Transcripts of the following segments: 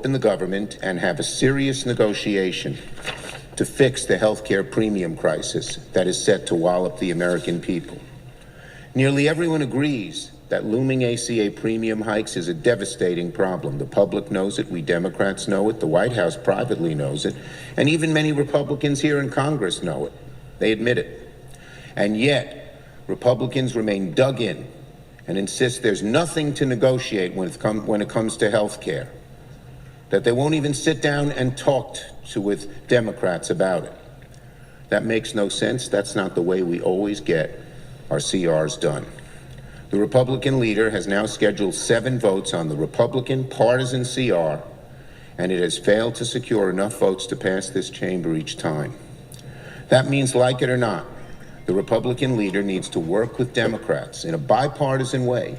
in the government and have a serious negotiation to fix the health care premium crisis that is set to wallop the American people. Nearly everyone agrees that looming ACA premium hikes is a devastating problem. The public knows it, we Democrats know it, the White House privately knows it, and even many Republicans here in Congress know it. They admit it. And yet, Republicans remain dug in and insist there's nothing to negotiate when it comes to health care, that they won't even sit down and talk with Democrats about it. That makes no sense. That's not the way we always get our CRs done. The Republican leader has now scheduled 7 votes on the Republican partisan CR, and it has failed to secure enough votes to pass this chamber each time. That means, like it or not, the Republican leader needs to work with Democrats in a bipartisan way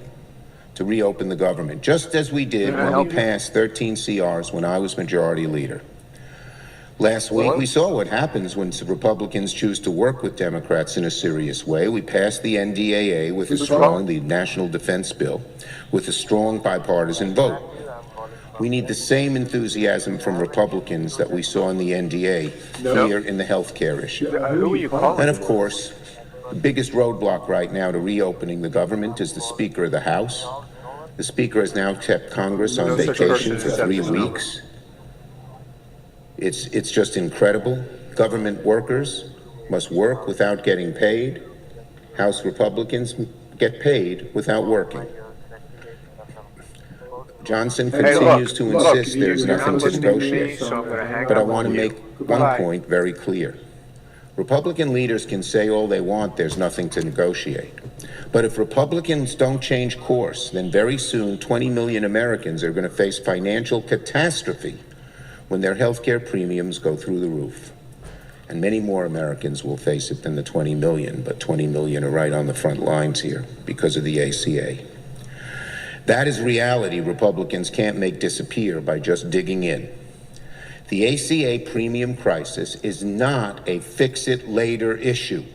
to reopen the government, just as we did when we passed 13 CRs when I was majority leader. Last week, we saw what happens when Republicans choose to work with Democrats in a serious way. We passed the NDAA with the National Defense Bill, with a strong bipartisan vote. We need the same enthusiasm from Republicans that we saw in the NDA here in the health care issue. And of course, the biggest roadblock right now to reopening the government is the Speaker of the House. The Speaker has now kept Congress on vacation for 3 weeks. It's just incredible. Government workers must work without getting paid. House Republicans get paid without working. Johnson continues to insist there's nothing to negotiate. But I want to make one point very clear. Republican leaders can say all they want, there's nothing to negotiate. But if Republicans don't change course, then very soon 20 million Americans are going to face financial catastrophe when their health care premiums go through the roof. And many more Americans will face it than the 20 million, but 20 million are right on the front lines here because of the ACA. That is reality Republicans can't make disappear by just digging in. The ACA premium crisis is not a fix-it-later issue,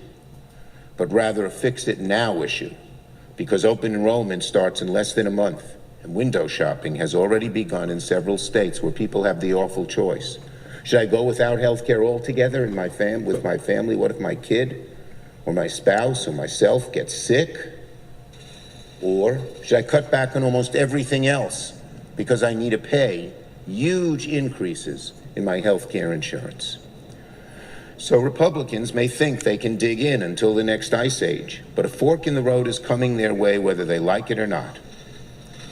but rather a fix-it-now issue, because open enrollment starts in less than a month, and window shopping has already begun in several states where people have the awful choice. Should I go without health care altogether with my family? What if my kid or my spouse or myself gets sick? Or should I cut back on almost everything else because I need to pay huge increases in my health care insurance? So Republicans may think they can dig in until the next ice age, but a fork in the road is coming their way whether they like it or not.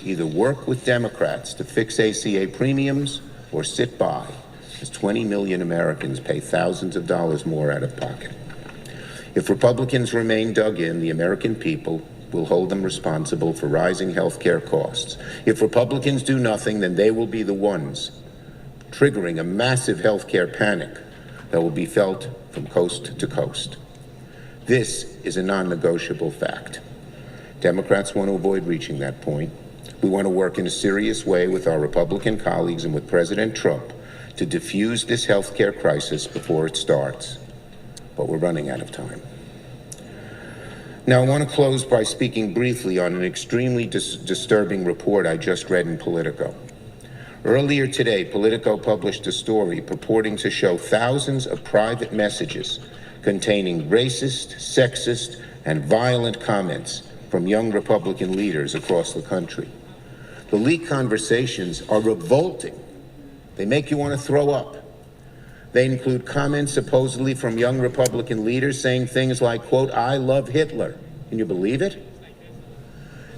Either work with Democrats to fix ACA premiums or sit by as 20 million Americans pay thousands of dollars more out of pocket. If Republicans remain dug in, the American people will hold them responsible for rising health care costs. If Republicans do nothing, then they will be the ones triggering a massive health care panic that will be felt from coast to coast. This is a non-negotiable fact. Democrats want to avoid reaching that point. We want to work in a serious way with our Republican colleagues and with President Trump to defuse this health care crisis before it starts. But we're running out of time. Now, I want to close by speaking briefly on an extremely disturbing report I just read in Politico. Earlier today, Politico published a story purporting to show thousands of private messages containing racist, sexist, and violent comments from young Republican leaders across the country. The leaked conversations are revolting. They make you want to throw up. They include comments supposedly from young Republican leaders saying things like, quote, "I love Hitler." Can you believe it?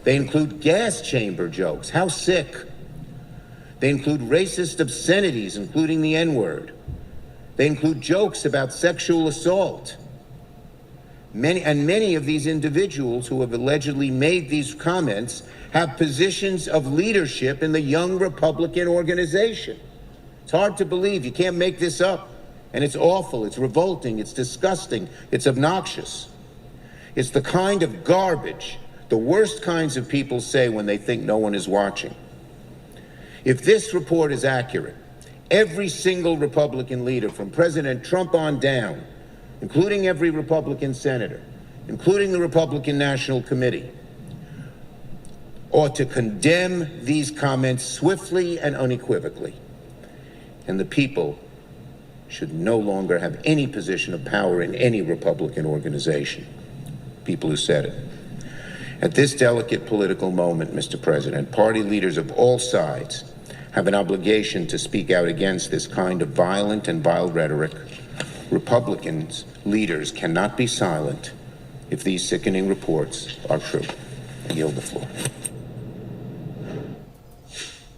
They include gas chamber jokes. How sick. They include racist obscenities, including the N-word. They include jokes about sexual assault. Many of these individuals who have allegedly made these comments have positions of leadership in the young Republican organization. It's hard to believe. You can't make this up. And it's awful. It's revolting. It's disgusting. It's obnoxious. It's the kind of garbage the worst kinds of people say when they think no one is watching. If this report is accurate, every single Republican leader from President Trump on down, including every Republican senator, including the Republican National Committee, ought to condemn these comments swiftly and unequivocally. And the people should no longer have any position of power in any Republican organization. People who said it. At this delicate political moment, Mr. President, party leaders of all sides have an obligation to speak out against this kind of violent and vile rhetoric. Republicans, leaders cannot be silent if these sickening reports are true. I yield the floor.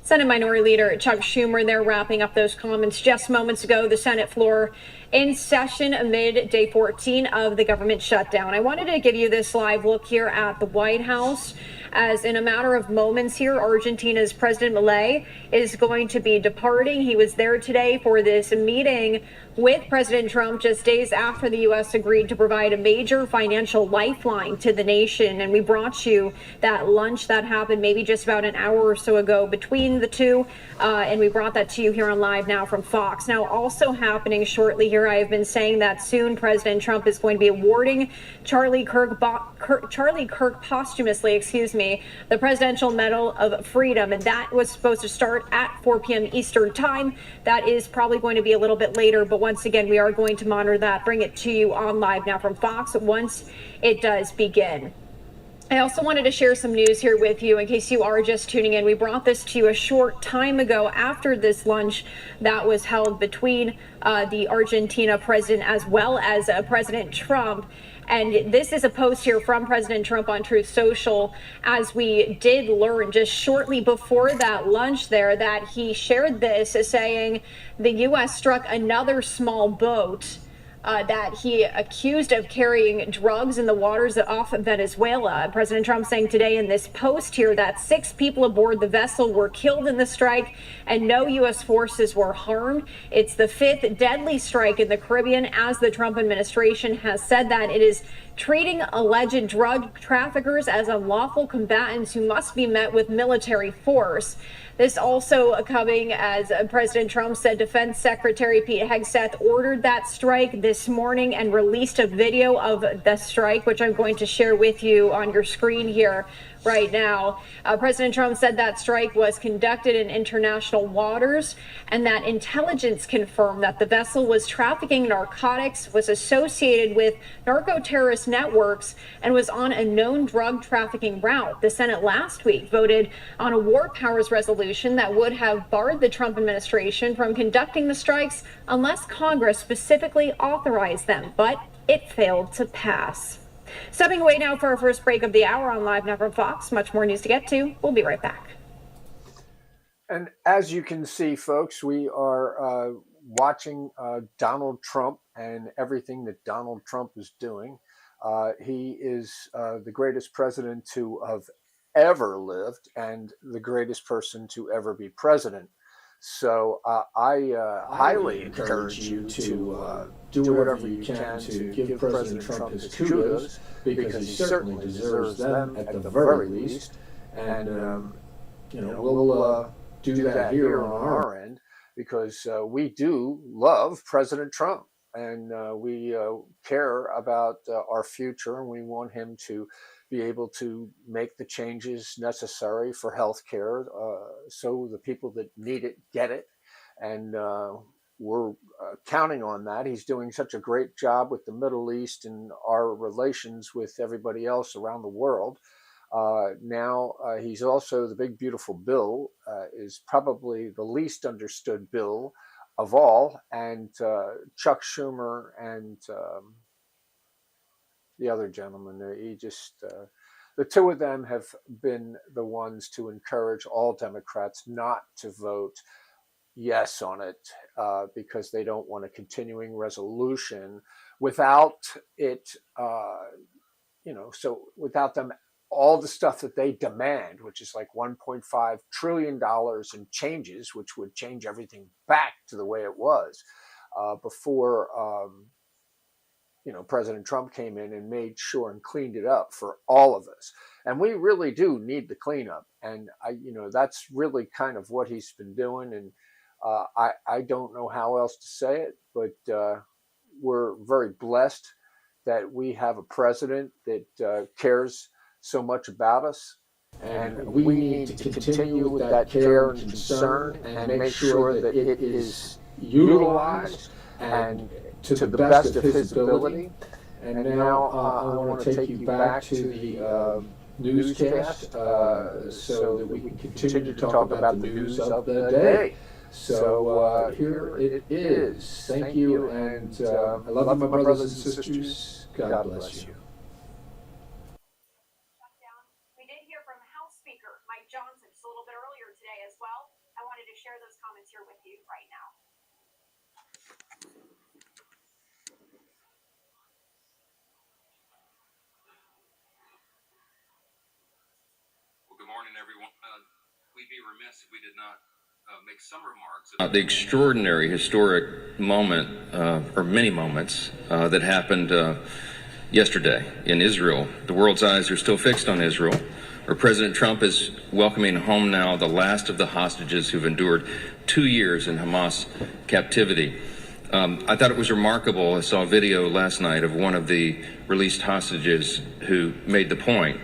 Senate Minority Leader Chuck Schumer there wrapping up those comments just moments ago. The Senate floor in session amid day 14 of the government shutdown. I wanted to give you this live look here at the White House, as in a matter of moments here, Argentina's President Milei is going to be departing. He was there today for this meeting with President Trump just days after the U.S. agreed to provide a major financial lifeline to the nation. And we brought you that lunch that happened maybe just about an hour or so ago between the two. And we brought that to you here on Live Now from Fox. Now, also happening shortly here, I have been saying that soon President Trump is going to be awarding Charlie Kirk posthumously, the Presidential Medal of Freedom. And that was supposed to start at 4 p.m. Eastern time. That is probably going to be a little bit later, but once again, we are going to monitor that, bring it to you on Live Now from Fox once it does begin. I also wanted to share some news here with you in case you are just tuning in. We brought this to you a short time ago after this lunch that was held between the Argentina president as well as President Trump. And this is a post here from President Trump on Truth Social, as we did learn just shortly before that lunch there that he shared this, saying the U.S. struck another small boat that he accused of carrying drugs in the waters off Venezuela. President Trump saying today in this post here that 6 people aboard the vessel were killed in the strike and no U.S. forces were harmed. It's the 5th deadly strike in the Caribbean, as the Trump administration has said that it is treating alleged drug traffickers as unlawful combatants who must be met with military force. This also coming as President Trump said Defense Secretary Pete Hegseth ordered that strike this morning and released a video of the strike, which I'm going to share with you on your screen here right now. President Trump said that strike was conducted in international waters and that intelligence confirmed that the vessel was trafficking narcotics, was associated with narco-terrorist networks, and was on a known drug trafficking route. The Senate last week voted on a war powers resolution that would have barred the Trump administration from conducting the strikes unless Congress specifically authorized them, but it failed to pass. Stepping away now for our first break of the hour on Live Now from Fox. Much more news to get to. We'll be right back. And as you can see, folks, we are watching Donald Trump and everything that Donald Trump is doing. He is the greatest president to have ever lived and the greatest person to ever be president. So I highly encourage you to do whatever you can to give President Trump his kudos, because he certainly deserves them at the very least. And, we'll do that here on our end, because we do love President Trump, and we care about our future, and we want him to be able to make the changes necessary for health care so the people that need it get it. And we're counting on that. He's doing such a great job with the Middle East and our relations with everybody else around the world. Now he's also the big, beautiful bill is probably the least understood bill of all. And Chuck Schumer and the other gentleman, the two of them have been the ones to encourage all Democrats not to vote yes on it because they don't want a continuing resolution without it, so without them, all the stuff that they demand, which is like $1.5 trillion in changes, which would change everything back to the way it was before President Trump came in and made sure and cleaned it up for all of us. And we really do need the cleanup. And that's really kind of what he's been doing. And I don't know how else to say it, but we're very blessed that we have a president that cares so much about us. And we need to continue with that care and concern and make sure that it is utilized and to the best of his ability. And now I want to take you back to the newscast so that we can continue to talk about the news of the day. So here it is. Thank you, and I love you, my brothers and sisters. God bless you. We did hear from House Speaker Mike Johnson just a little bit earlier today as well. I wanted to share those comments here with you right now. Well, good morning, everyone. We'd be remiss if we did not make some remarks about the extraordinary historic moment, or many moments, that happened yesterday in Israel. The world's eyes are still fixed on Israel, where President Trump is welcoming home now the last of the hostages who've endured 2 years in Hamas captivity. I thought it was remarkable. I saw a video last night of one of the released hostages who made the point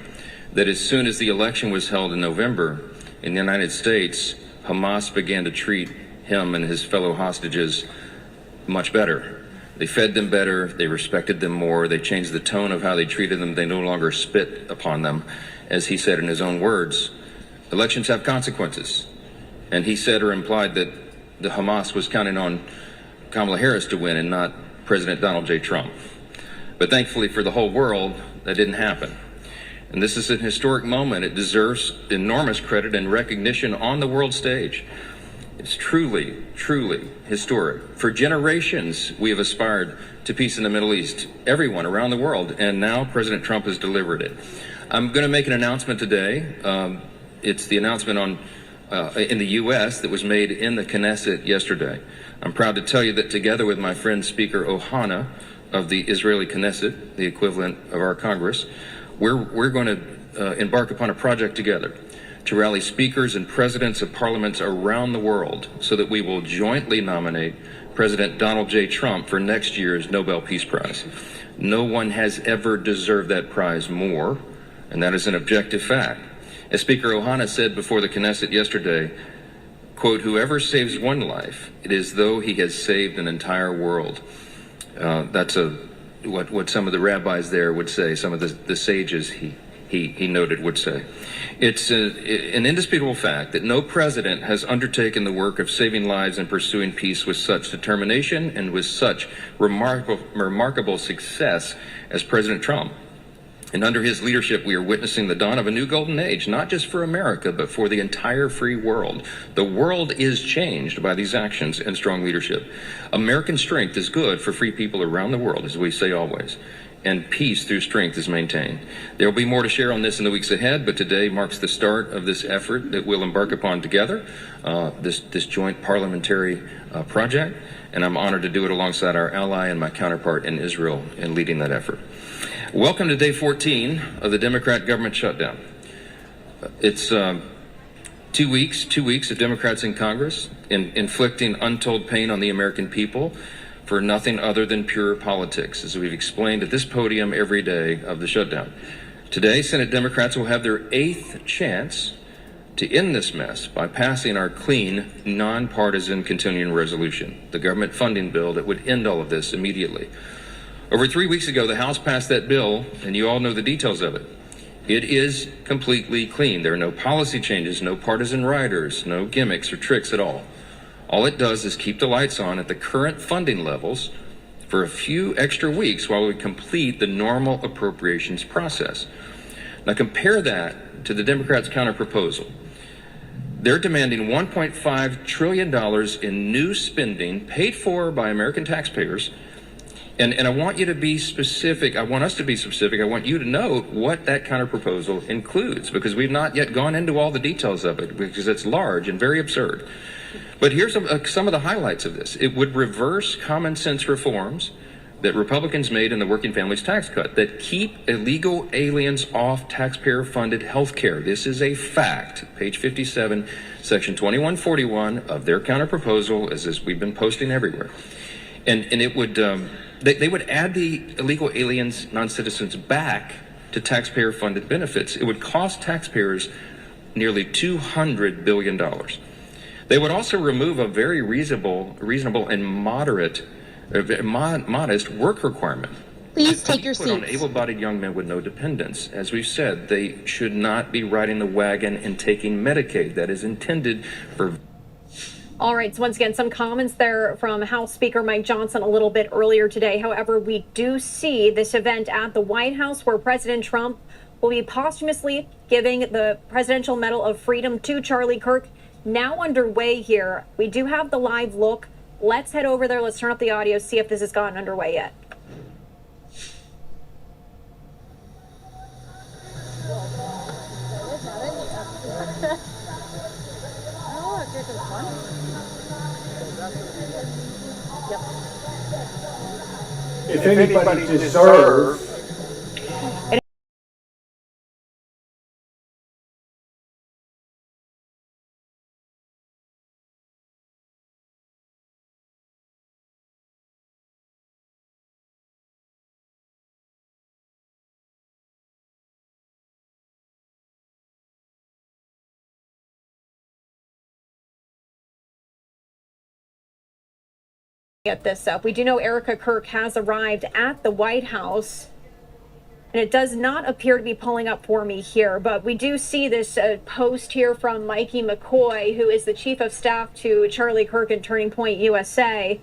that as soon as the election was held in November in the United States, Hamas began to treat him and his fellow hostages much better. They fed them better, they respected them more, they changed the tone of how they treated them, they no longer spit upon them. As he said in his own words, elections have consequences. And he said or implied that the Hamas was counting on Kamala Harris to win and not President Donald J. Trump. But thankfully for the whole world, that didn't happen. And this is an historic moment. It deserves enormous credit and recognition on the world stage. It's truly, truly historic. For generations, we have aspired to peace in the Middle East, everyone around the world, and now President Trump has delivered it. I'm going to make an announcement today. It's the announcement in the U.S. that was made in the Knesset yesterday. I'm proud to tell you that together with my friend Speaker Ohana of the Israeli Knesset, the equivalent of our Congress, we're going to embark upon a project together to rally speakers and presidents of parliaments around the world so that we will jointly nominate President Donald J. Trump for next year's Nobel Peace Prize. No one has ever deserved that prize more, and that is an objective fact. As Speaker Ohana said before the Knesset yesterday, quote, "Whoever saves one life, it is though he has saved an entire world." That's what some of the rabbis there would say, some of the sages he noted would say. It's an indisputable fact that no president has undertaken the work of saving lives and pursuing peace with such determination and with such remarkable success as President Trump. And under his leadership, we are witnessing the dawn of a new golden age, not just for America, but for the entire free world. The world is changed by these actions and strong leadership. American strength is good for free people around the world, as we say always, and peace through strength is maintained. There will be more to share on this in the weeks ahead, but today marks the start of this effort that we'll embark upon together, this joint parliamentary project, and I'm honored to do it alongside our ally and my counterpart in Israel in leading that effort. Welcome to day 14 of the Democrat government shutdown. It's 2 weeks of Democrats in Congress inflicting untold pain on the American people for nothing other than pure politics, as we've explained at this podium every day of the shutdown. Today, Senate Democrats will have their 8th chance to end this mess by passing our clean, nonpartisan continuing resolution, the government funding bill that would end all of this immediately. Over 3 weeks ago, the House passed that bill, and you all know the details of it. It is completely clean. There are no policy changes, no partisan riders, no gimmicks or tricks at all. All it does is keep the lights on at the current funding levels for a few extra weeks while we complete the normal appropriations process. Now compare that to the Democrats' counterproposal. They're demanding $1.5 trillion in new spending paid for by American taxpayers. And I want you to be specific. I want us to be specific. I want you to know what that counterproposal includes, because we've not yet gone into all the details of it, because it's large and very absurd. But here's some of the highlights of this. It would reverse common sense reforms that Republicans made in the working families tax cut that keep illegal aliens off taxpayer-funded health care. This is a fact. Page 57, section 2141 of their counterproposal, as we've been posting everywhere. And it would... They would add the illegal aliens, non-citizens back to taxpayer-funded benefits. It would cost taxpayers nearly $200 billion. They would also remove a very reasonable and modest work requirement. Please take your Put on seats. able-bodied young men with no dependents. As we've said, they should not be riding the wagon and taking Medicaid that is intended for. All right, so once again, some comments there from House Speaker Mike Johnson a little bit earlier today. However, we do see this event at the White House where President Trump will be posthumously giving the Presidential Medal of Freedom to Charlie Kirk, now underway here. We do have the live look. Let's head over there. Let's turn up the audio, see if this has gotten underway yet. If anybody deserves Get this up. We do know Erica Kirk has arrived at the White House, and it does not appear to be pulling up for me here, but we do see this post here from Mikey McCoy, who is the chief of staff to Charlie Kirk and Turning Point USA,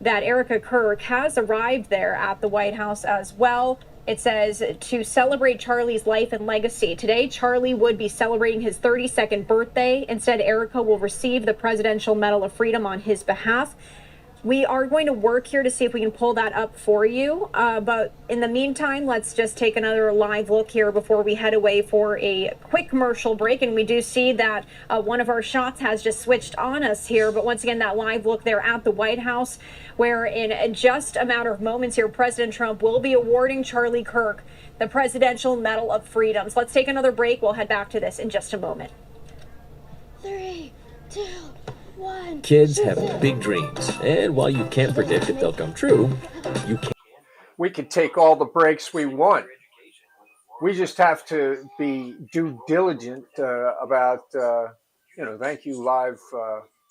that Erica Kirk has arrived there at the White House as well. It says to celebrate Charlie's life and legacy. Today, Charlie would be celebrating his 32nd birthday. Instead, Erica will receive the Presidential Medal of Freedom on his behalf. We are going to work here to see if we can pull that up for you. But in the meantime, let's just take another live look here before we head away for a quick commercial break. And we do see that one of our shots has just switched on us here. But once again, that live look there at the White House, where in just a matter of moments here, President Trump will be awarding Charlie Kirk the Presidential Medal of Freedom. So let's take another break. We'll head back to this in just a moment. 3, 2, 1. Kids have big dreams, and while you can't predict if they'll come true, you can. we could take all the breaks we want. We just have to be due diligent about, Thank You Live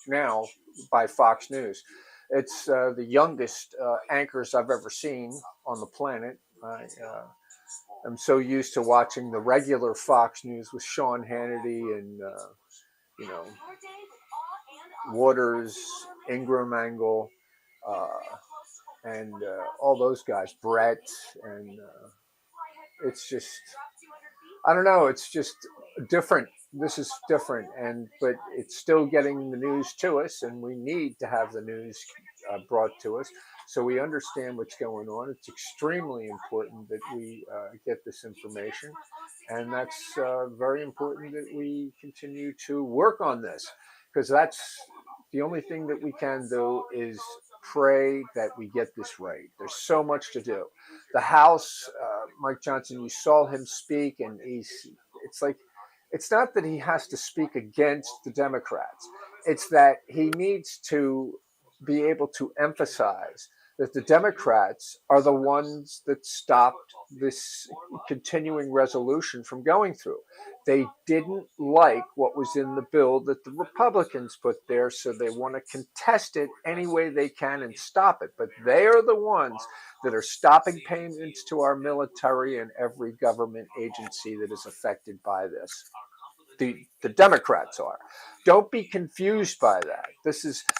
Now by Fox News. It's the youngest anchors I've ever seen on the planet. I'm so used to watching the regular Fox News with Sean Hannity and, Waters, Ingram Angle, and all those guys, Brett, and it's just, I don't know, it's just different. This is different, but it's still getting the news to us, and we need to have the news brought to us so we understand what's going on. It's extremely important that we get this information, and that's very important that we continue to work on this, because that's the only thing that we can do is pray that we get this right. There's so much to do. The House, Mike Johnson, you saw him speak, and it's not that he has to speak against the Democrats. It's that he needs to be able to emphasize that the Democrats are the ones that stopped this continuing resolution from going through. They didn't like what was in the bill that the Republicans put there, so they want to contest it any way they can and stop it. But they are the ones that are stopping payments to our military and every government agency that is affected by this. The Democrats are. Don't be confused by that.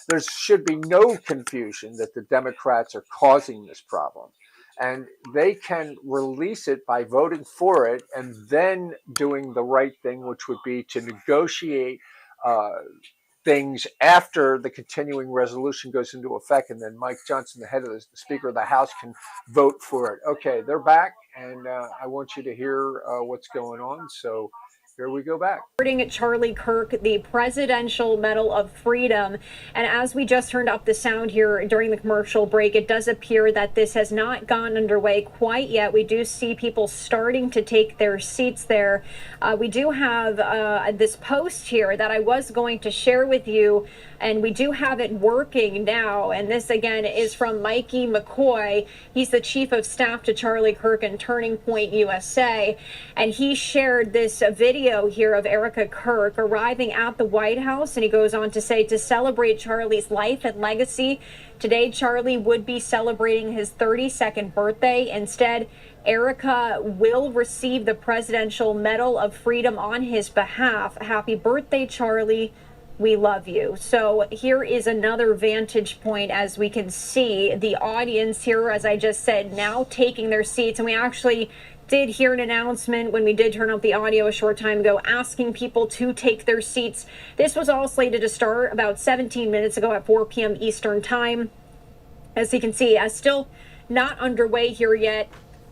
There should be no confusion that the Democrats are causing this problem. And they can release it by voting for it and then doing the right thing, which would be to negotiate things after the continuing resolution goes into effect. And then Mike Johnson, the head of the Speaker of the House, can vote for it. Okay, they're back, and I want you to hear what's going on. So here we go back. Awarding Charlie Kirk the Presidential Medal of Freedom. And as we just turned up the sound here during the commercial break, it does appear that this has not gone underway quite yet. We do see people starting to take their seats there. We do have this post here that I was going to share with you, and we do have it working now. And this, again, is from Mikey McCoy. He's the chief of staff to Charlie Kirk and Turning Point USA. And he shared this video here of Erica Kirk arriving at the White House. And he goes on to say, to celebrate Charlie's life and legacy, today Charlie would be celebrating his 32nd birthday. Instead, Erica will receive the Presidential Medal of Freedom on his behalf. Happy birthday, Charlie. We love you. So here is another vantage point as we can see the audience here, as I just said, now taking their seats. And we actually did hear an announcement when we did turn up the audio a short time ago asking people to take their seats. This was all slated to start about 17 minutes ago at 4 p.m. Eastern time. As you can see, still not underway here yet.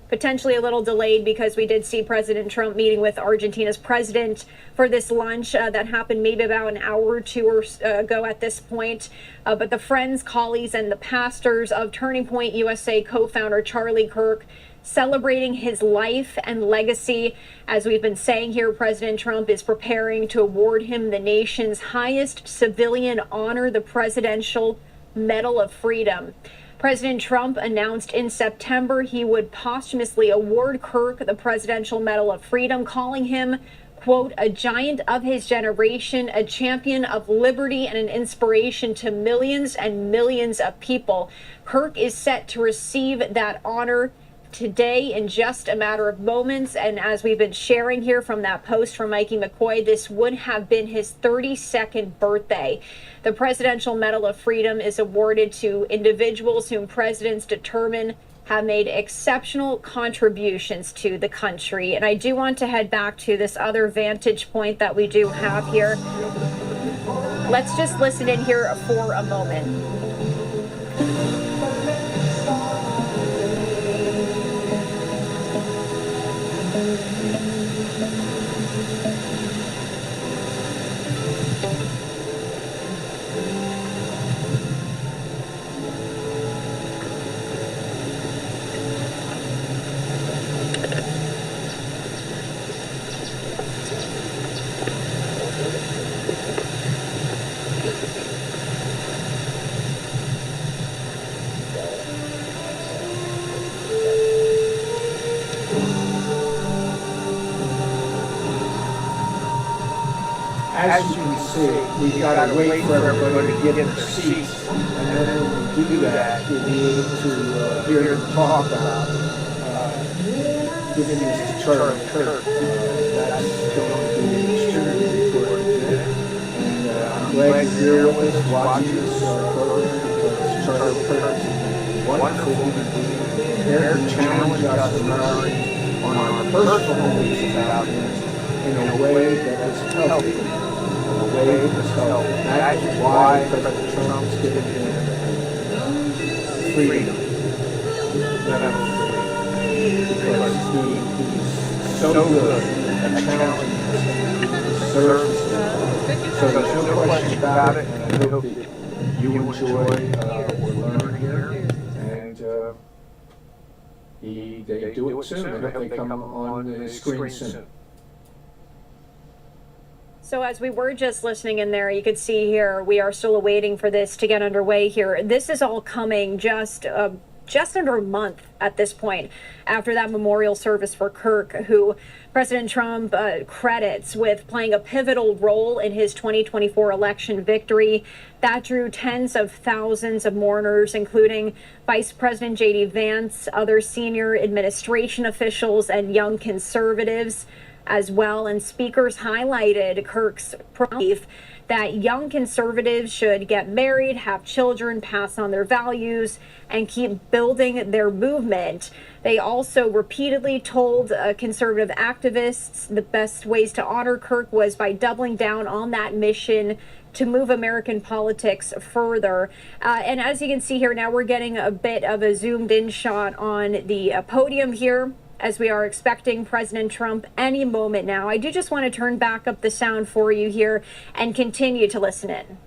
Potentially a little delayed because we did see President Trump meeting with Argentina's president for this lunch that happened maybe about an hour or two ago at this point. But the friends, colleagues, and the pastors of Turning Point USA co-founder Charlie Kirk celebrating his life and legacy. As we've been saying here, President Trump is preparing to award him the nation's highest civilian honor, the Presidential Medal of Freedom. President Trump announced in September he would posthumously award Kirk the Presidential Medal of Freedom, calling him, quote, a giant of his generation, a champion of liberty, and an inspiration to millions and millions of people. Kirk is set to receive that honor today in just a matter of moments. And as we've been sharing here from that post from Mikey McCoy, this would have been his 32nd birthday. The Presidential Medal of Freedom is awarded to individuals whom presidents determine have made exceptional contributions to the country. And I do want to head back to this other vantage point that we do have here. Let's just listen in here for a moment. As you can see, we've got to wait for everybody to get their seats, and then when we do that, we'll be able to hear them talk about giving this to Charlie Kirk. That's going to be an extremely important event, and I'm glad you're here with us watching this program, because Charlie Kirk is a wonderful human being, and here to challenge us Americans on our personal beliefs about things in a way that is healthy. That is why President Trump is giving him freedom. Because he's so good at challenging us and he deserves it. So there's no question about it, and I hope that you enjoy what we're learning here. And they do it soon. I hope they come on the screen soon. So as we were just listening in there, you could see here, we are still waiting for this to get underway here. This is all coming just under a month at this point after that memorial service for Kirk, who President Trump credits with playing a pivotal role in his 2024 election victory. That drew tens of thousands of mourners, including Vice President J.D. Vance, other senior administration officials, and young conservatives as well. And speakers highlighted Kirk's belief that young conservatives should get married, have children, pass on their values, and keep building their movement. They also repeatedly told conservative activists the best ways to honor Kirk was by doubling down on that mission to move American politics further. And as you can see here, now we're getting a bit of a zoomed in shot on the podium here as we are expecting President Trump any moment now. I do just want to turn back up the sound for you here and continue to listen in.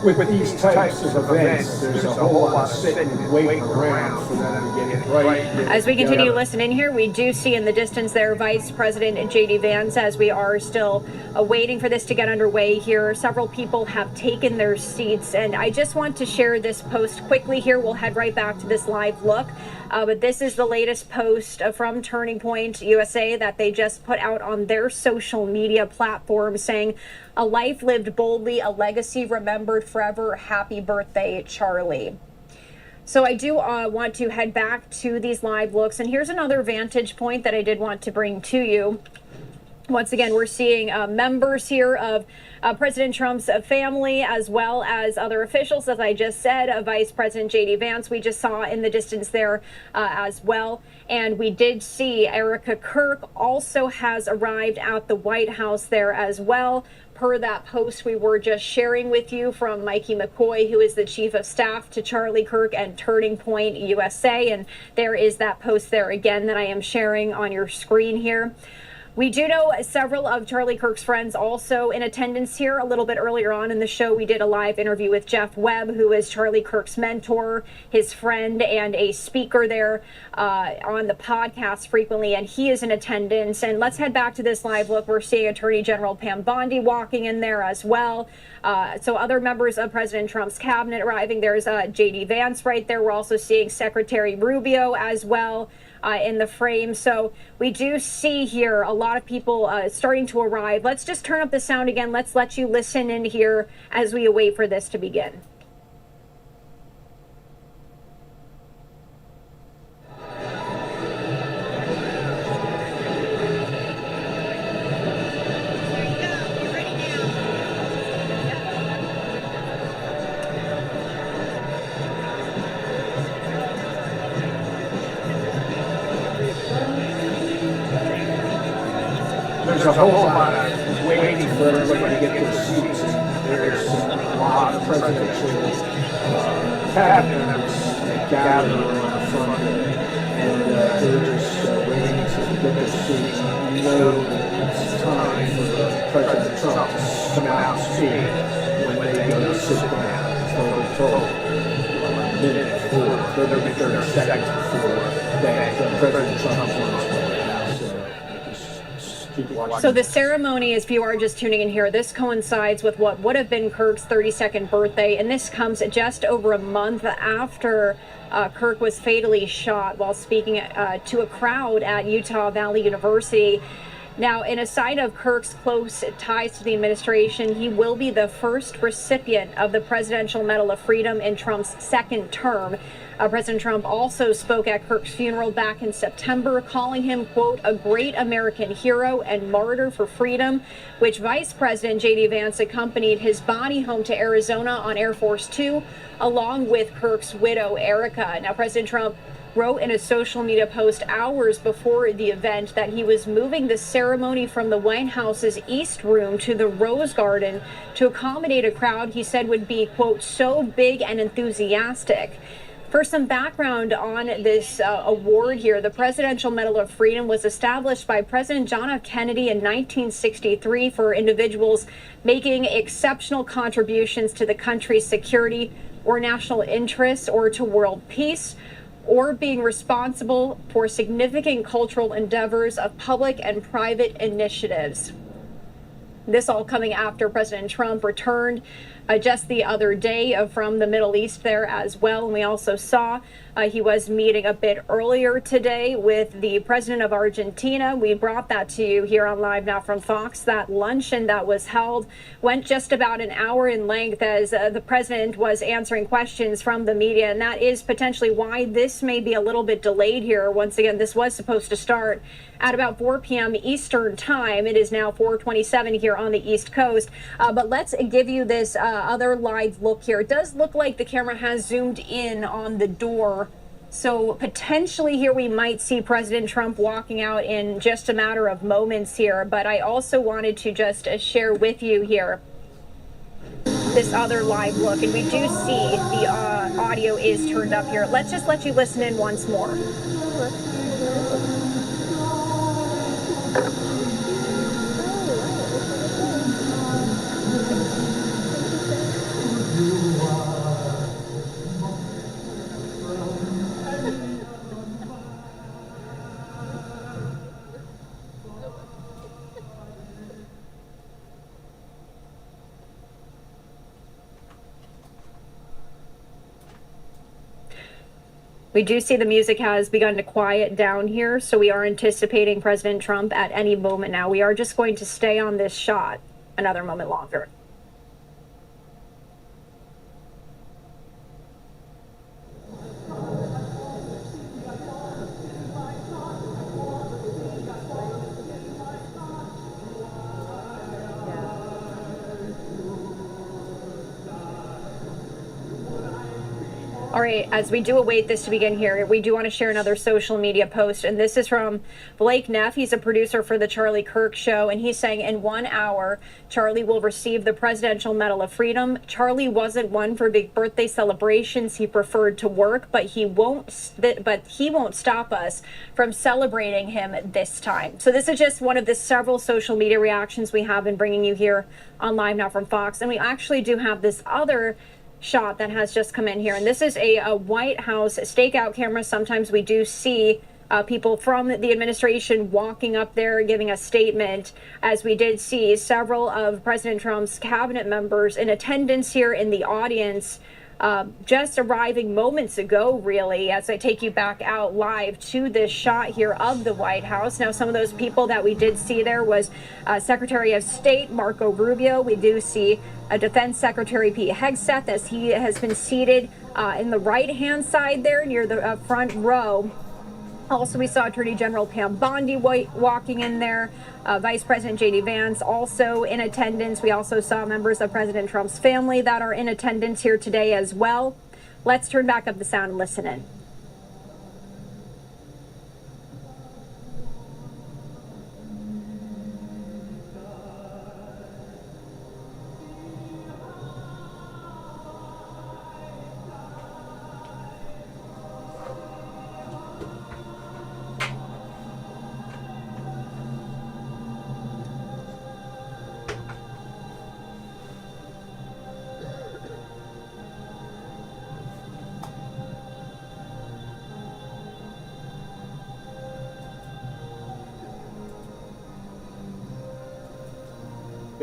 With these types of events, there's a whole lot of sitting and waiting around for them to get it right. As we continue to listen in here, we do see in the distance there Vice President J.D. Vance, as we are still waiting for this to get underway here. Several people have taken their seats, and I just want to share this post quickly here. We'll head right back to this live look. But this is the latest post from Turning Point USA that they just put out on their social media platform saying, "A life lived boldly, a legacy remembered forever. Happy birthday, Charlie." So I do want to head back to these live looks. And here's another vantage point that I did want to bring to you. Once again, we're seeing members here of President Trump's family, as well as other officials, as I just said, Vice President J.D. Vance, we just saw in the distance there as well. And we did see Erica Kirk also has arrived at the White House there as well, per that post we were just sharing with you from Mikey McCoy, who is the chief of staff to Charlie Kirk and Turning Point USA. And there is that post there again that I am sharing on your screen here. We do know several of Charlie Kirk's friends also in attendance here. A little bit earlier on in the show, we did a live interview with Jeff Webb, who is Charlie Kirk's mentor, his friend, and a speaker there on the podcast frequently, and he is in attendance. And let's head back to this live look. We're seeing Attorney General Pam Bondi walking in there as well. So other members of President Trump's cabinet arriving. There's J.D. Vance right there. We're also seeing Secretary Rubio as well in the frame. So we do see here a lot of people starting to arrive. Let's just turn up the sound again. Let's let you listen in here as we await for this to begin. There's a whole lot of waiting for everybody to get their seats. There's a lot of presidential cabinet members gathering around the front there, and they're just waiting to get their seats. You know it's time for President Trump to come out and speak when they go to sit down. So they're told a minute before, 30 seconds before that President Trump is on his way. So the ceremony, if you are just tuning in here, this coincides with what would have been Kirk's 32nd birthday, and this comes just over a month after Kirk was fatally shot while speaking to a crowd at Utah Valley University. Now, in a sign of Kirk's close ties to the administration, he will be the first recipient of the Presidential Medal of Freedom in Trump's second term. President Trump also spoke at Kirk's funeral back in September, calling him, quote, a great American hero and martyr for freedom, which Vice President J.D. Vance accompanied his body home to Arizona on Air Force Two, along with Kirk's widow, Erica. Now, President Trump wrote in a social media post hours before the event that he was moving the ceremony from the White House's East Room to the Rose Garden to accommodate a crowd he said would be, quote, so big and enthusiastic. For some background on this award here, the Presidential Medal of Freedom was established by President John F. Kennedy in 1963 for individuals making exceptional contributions to the country's security or national interests or to world peace, or being responsible for significant cultural endeavors of public and private initiatives. This all coming after President Trump returned just the other day from the Middle East there as well. And we also saw He was meeting a bit earlier today with the president of Argentina. We brought that to you here on Live Now from Fox. That luncheon that was held went just about an hour in length as the president was answering questions from the media. And that is potentially why this may be a little bit delayed here. Once again, this was supposed to start at about 4 p.m. Eastern time. It is now 4:27 here on the East Coast. But let's give you this other live look here. It does look like the camera has zoomed in on the door. So potentially here we might see President Trump walking out in just a matter of moments here. But I also wanted to just share with you here this other live look. And we do see the audio is turned up here. Let's just let you listen in once more. We do see the music has begun to quiet down here, so we are anticipating President Trump at any moment now. We are just going to stay on this shot another moment longer. All right, as we do await this to begin here, we do want to share another social media post, and this is from Blake Neff. He's a producer for the Charlie Kirk Show, and he's saying in 1 hour, Charlie will receive the Presidential Medal of Freedom. Charlie wasn't one for big birthday celebrations. He preferred to work, but he won't stop us from celebrating him this time. So this is just one of the several social media reactions we have been bringing you here on Live Now from Fox, and we actually do have this other shot that has just come in here, and this is a White House stakeout camera. Sometimes we do see people from the administration walking up there giving a statement, as we did see several of President Trump's cabinet members in attendance here in the audience just arriving moments ago, really, as I take you back out live to this shot here of the White House. Now, some of those people that we did see there was Secretary of State Marco Rubio. We do see Defense Secretary Pete Hegseth, as he has been seated in the right-hand side there near the front row. Also, we saw Attorney General Pam Bondi walking in there. Vice President J.D. Vance also in attendance. We also saw members of President Trump's family that are in attendance here today as well. Let's turn back up the sound and listen in.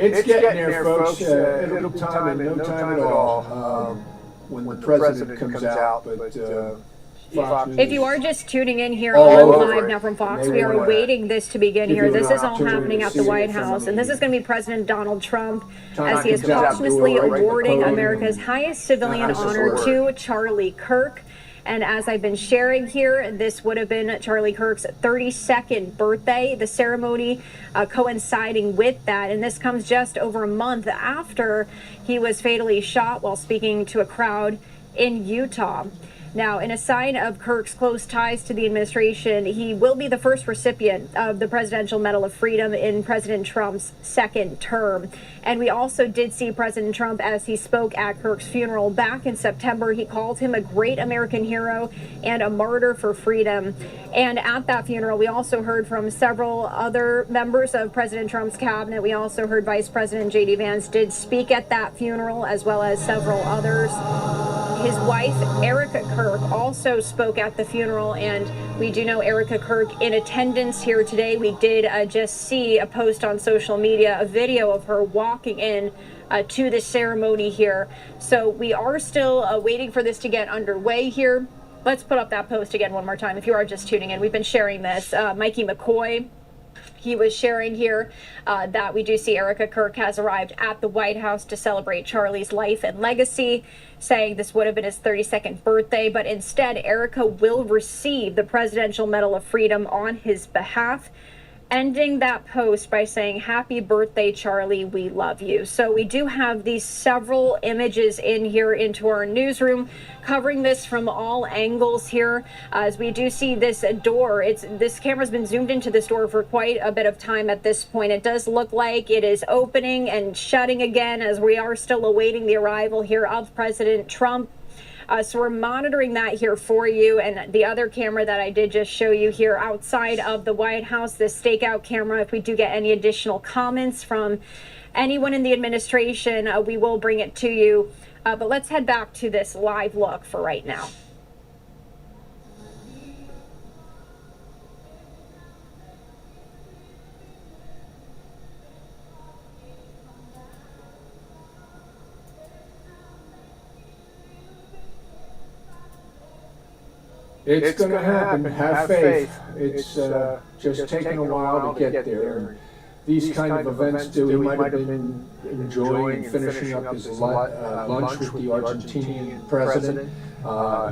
It's getting there, folks. It'll be time in no time at all when the president comes out. But Fox if you are just tuning in here all on over Live it. Now from Fox, They we are wanna waiting this to begin give here. you This an is all opportunity happening to at the see White it from House, the and this is media. going to be President Donald Trump Time as he is comes out, posthumously do it right to the awarding podium. America's highest civilian Nice honor award. to Charlie Kirk. And as I've been sharing here, this would have been Charlie Kirk's 32nd birthday, the ceremony coinciding with that. And this comes just over a month after he was fatally shot while speaking to a crowd in Utah. Now, in a sign of Kirk's close ties to the administration, he will be the first recipient of the Presidential Medal of Freedom in President Trump's second term. And we also did see President Trump as he spoke at Kirk's funeral back in September. He called him a great American hero and a martyr for freedom. And at that funeral, we also heard from several other members of President Trump's cabinet. We also heard Vice President J.D. Vance did speak at that funeral, as well as several others. His wife, Erica Kirk, also spoke at the funeral, and we do know Erica Kirk in attendance here today. We did just see a post on social media, a video of her walking in to the ceremony here. So we are still waiting for this to get underway here. Let's put up that post again one more time. If you are just tuning in, we've been sharing this. Mikey McCoy, he was sharing here that we do see Erica Kirk has arrived at the White House to celebrate Charlie's life and legacy, saying this would have been his 32nd birthday, but instead Erica will receive the Presidential Medal of Freedom on his behalf, ending that post by saying, "Happy birthday, Charlie, we love you." So we do have these several images in here into our newsroom covering this from all angles here. As we do see this door, this camera's been zoomed into this door for quite a bit of time at this point. It does look like it is opening and shutting again as we are still awaiting the arrival here of President Trump. So we're monitoring that here for you. And the other camera that I did just show you here outside of the White House, this stakeout camera, if we do get any additional comments from anyone in the administration, we will bring it to you. But let's head back to this live look for right now. It's going to happen. Have faith. It's just taking a while to get there. These kind of events, he might have been enjoying finishing up his lunch with the Argentinian president.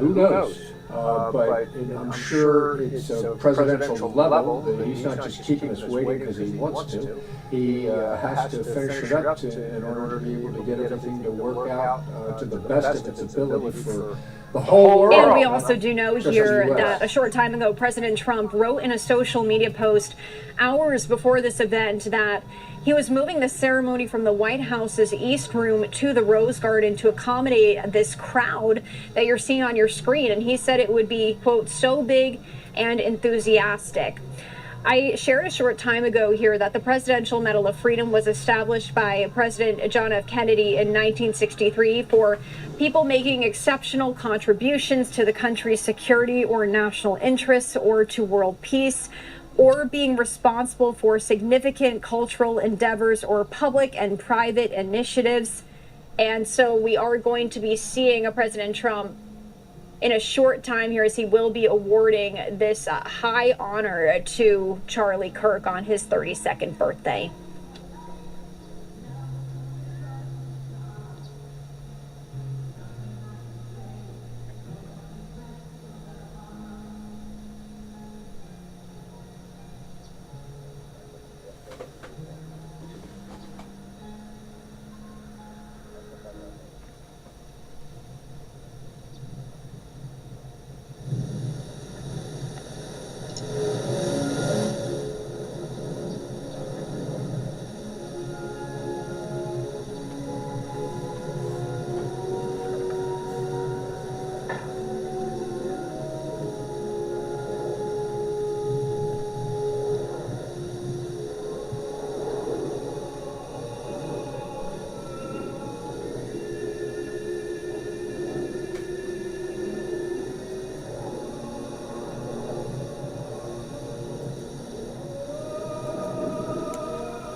Who knows? But I'm sure it's a presidential level. He's not just keeping us waiting because he wants to. He has to finish it up in order to be able to get everything to work out to the best of its ability for the whole world. And we also do know here that a short time ago, President Trump wrote in a social media post hours before this event that he was moving the ceremony from the White House's East Room to the Rose Garden to accommodate this crowd that you're seeing on your screen. And he said it would be, quote, so big and enthusiastic. I shared a short time ago here that the Presidential Medal of Freedom was established by President John F. Kennedy in 1963 for people making exceptional contributions to the country's security or national interests or to world peace, or being responsible for significant cultural endeavors or public and private initiatives. And so we are going to be seeing a President Trump in a short time here as he will be awarding this high honor to Charlie Kirk on his 32nd birthday.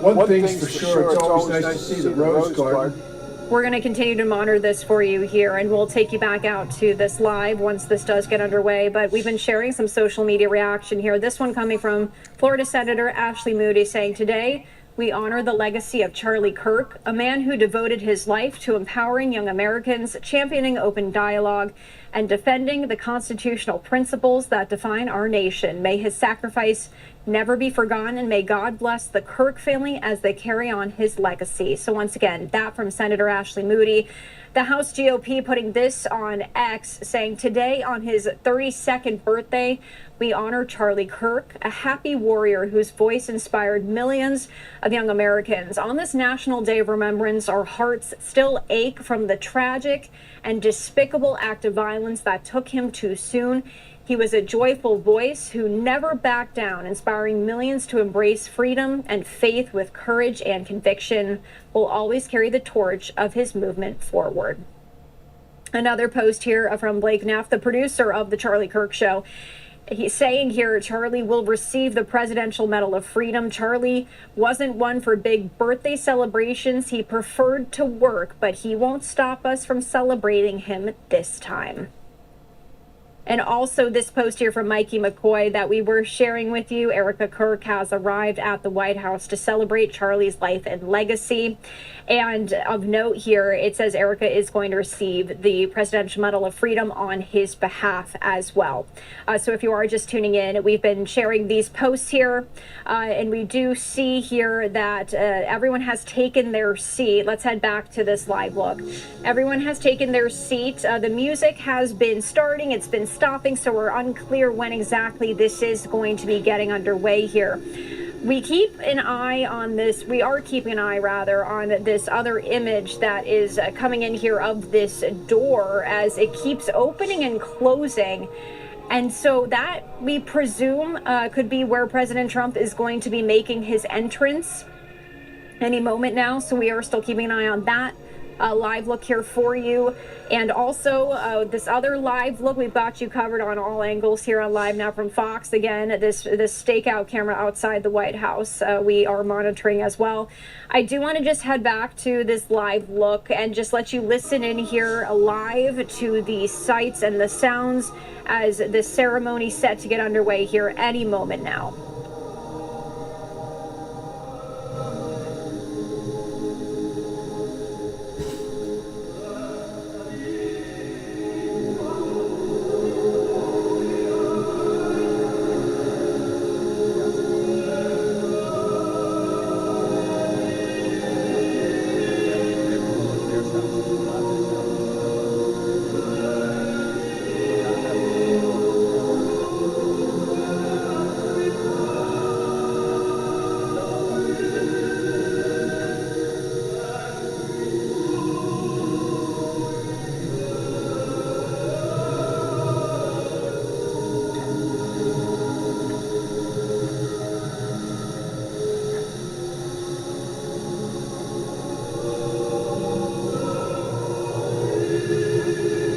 One thing's for sure, it's always nice to see the Rose Garden. We're going to continue to monitor this for you here, and we'll take you back out to this live once this does get underway. But we've been sharing some social media reaction here. This one coming from Florida Senator Ashley Moody saying, "Today, we honor the legacy of Charlie Kirk, a man who devoted his life to empowering young Americans, championing open dialogue, and defending the constitutional principles that define our nation. May his sacrifice never be forgotten, and may God bless the Kirk family as they carry on his legacy." So once again, that from Senator Ashley Moody. The House GOP putting this on X, saying, "Today on his 32nd birthday, we honor Charlie Kirk, a happy warrior whose voice inspired millions of young Americans. On this National Day of Remembrance, our hearts still ache from the tragic and despicable act of violence that took him too soon. He was a joyful voice who never backed down, inspiring millions to embrace freedom and faith with courage and conviction. Will always carry the torch of his movement forward." Another post here from Blake Neff, the producer of The Charlie Kirk Show. He's saying here, Charlie will receive the Presidential Medal of Freedom. Charlie wasn't one for big birthday celebrations. He preferred to work, but he won't stop us from celebrating him this time. And also this post here from Mikey McCoy that we were sharing with you. Erica Kirk has arrived at the White House to celebrate Charlie's life and legacy. And of note here, it says Erica is going to receive the Presidential Medal of Freedom on his behalf as well. So if you are just tuning in, we've been sharing these posts here, and we do see here that everyone has taken their seat. Let's head back to this live look. Everyone has taken their seat. The music has been starting, it's been stopping, so we're unclear when exactly this is going to be getting underway here. We keep an eye on this. We are keeping an eye, rather, on this other image that is coming in here of this door as it keeps opening and closing. And so that, we presume, could be where President Trump is going to be making his entrance any moment now. So we are still keeping an eye on that. Live look here for you, and also this other live look. We've got you covered on all angles here on Live Now from Fox. Again, this stakeout camera outside the White House we are monitoring as well. I do want to just head back to this live look and just let you listen in here live to the sights and the sounds as the ceremony set to get underway here any moment now.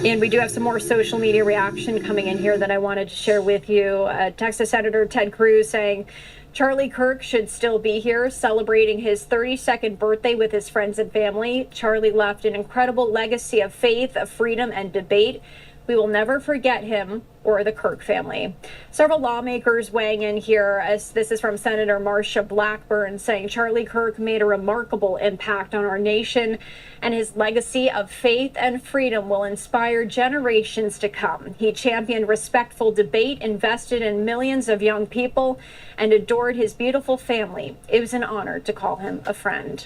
And we do have some more social media reaction coming in here that I wanted to share with you. Texas Senator Ted Cruz saying Charlie Kirk should still be here celebrating his 32nd birthday with his friends and family. Charlie left an incredible legacy of faith, of freedom, and debate. We will never forget him or the Kirk family. Several lawmakers weighing in here, as this is from Senator Marsha Blackburn, saying Charlie Kirk made a remarkable impact on our nation, and his legacy of faith and freedom will inspire generations to come. He championed respectful debate, invested in millions of young people, and adored his beautiful family. It was an honor to call him a friend.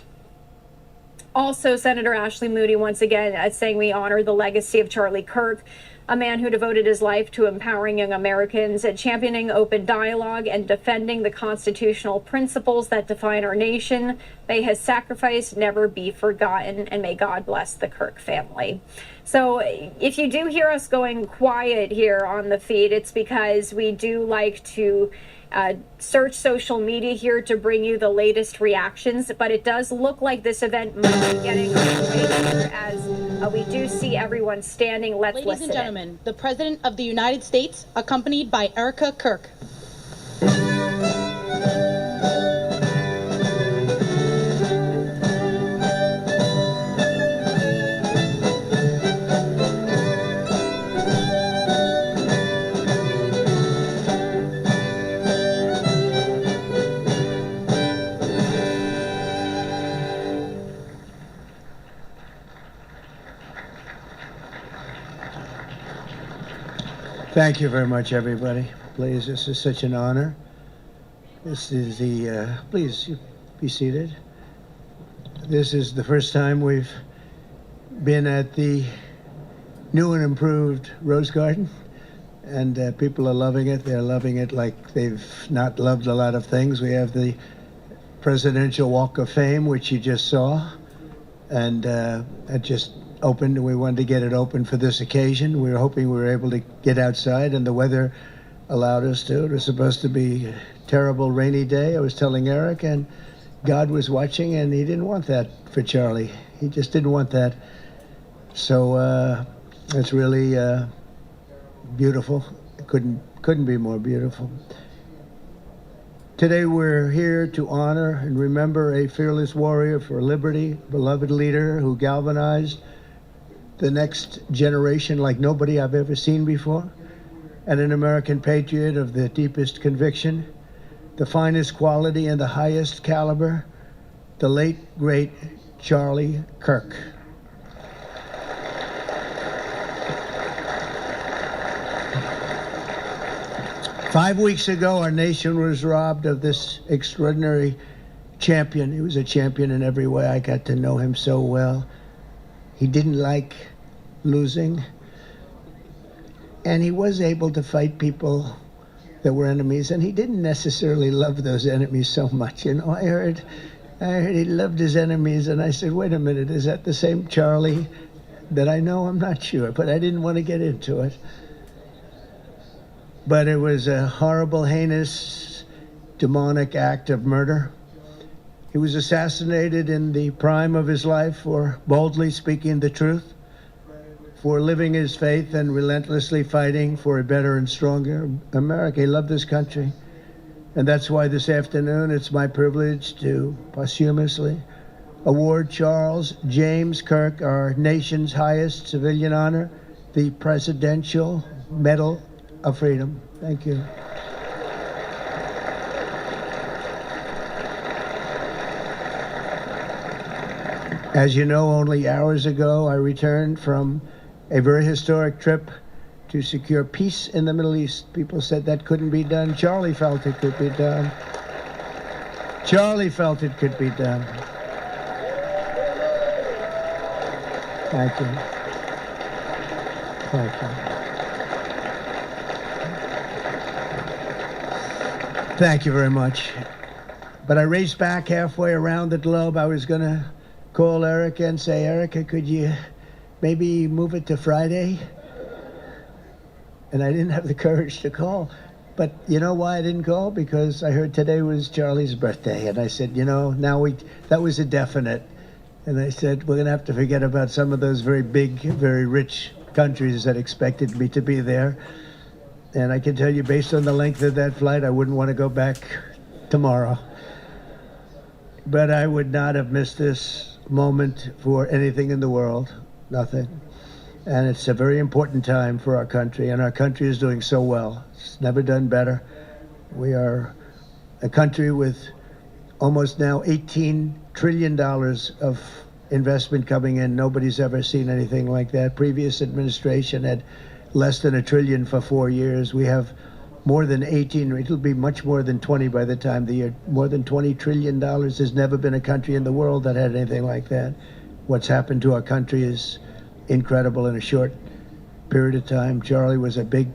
Also, Senator Ashley Moody once again saying we honor the legacy of Charlie Kirk, a man who devoted his life to empowering young Americans, championing open dialogue, and defending the constitutional principles that define our nation. May his sacrifice never be forgotten, and may God bless the Kirk family. So if you do hear us going quiet here on the feed, it's because we do like to search social media here to bring you the latest reactions, but it does look like this event might be getting underway here as we do see everyone standing. Let's listen. Ladies and gentlemen, the President of the United States, accompanied by Erica Kirk. Thank you very much, everybody. Please, this is such an honor. This is the, please be seated. This is the first time we've been at the new and improved Rose Garden, and people are loving it. They're loving it like they've not loved a lot of things. We have the Presidential Walk of Fame, which you just saw, and it just opened. We wanted to get it open for this occasion. We were hoping we were able to get outside, and the weather allowed us to. It was supposed to be a terrible rainy day. I was telling Eric, and God was watching, and he didn't want that for Charlie. He just didn't want that. So it's really beautiful. It couldn't be more beautiful. Today we're here to honor and remember a fearless warrior for liberty, beloved leader who galvanized the next generation like nobody I've ever seen before. and an American patriot of the deepest conviction, the finest quality and the highest caliber, the late, great Charlie Kirk. Five weeks ago, our nation was robbed of this extraordinary champion. He was a champion in every way. I got to know him so well. He didn't like losing, and he was able to fight people that were enemies, and he didn't necessarily love those enemies so much. You know, I heard he loved his enemies, and I said, wait a minute, is that the same Charlie that I know? I'm not sure, but I didn't want to get into it. But it was a horrible, heinous, demonic act of murder. He was assassinated in the prime of his life for boldly speaking the truth, for living his faith and relentlessly fighting for a better and stronger America. He loved this country. And that's why this afternoon it's my privilege to posthumously award Charles James Kirk our nation's highest civilian honor, the Presidential Medal of Freedom. Thank you. As you know, only hours ago, I returned from a very historic trip to secure peace in the Middle East. People said that couldn't be done. Charlie felt it could be done. Charlie felt it could be done. Thank you. Thank you. Thank you very much. But I raced back halfway around the globe. I was going to call Erica and say, Erica, could you maybe move it to Friday? And I didn't have the courage to call. But you know why I didn't call? Because I heard today was Charlie's birthday. And I said, you know, that was a definite. And I said, we're going to have to forget about some of those very big, very rich countries that expected me to be there. And I can tell you, based on the length of that flight, I wouldn't want to go back tomorrow. But I would not have missed this moment for anything in the world. Nothing. And it's a very important time for our country, and our country is doing so well. It's never done better. We are a country with almost now $18 trillion of investment coming in. Nobody's ever seen anything like that. Previous administration had less than $1 trillion for 4 years. We have more than 18, it'll be much more than 20 by the time the year, more than $20 trillion. There's never been a country in the world that had anything like that. What's happened to our country is incredible in a short period of time. Charlie was a big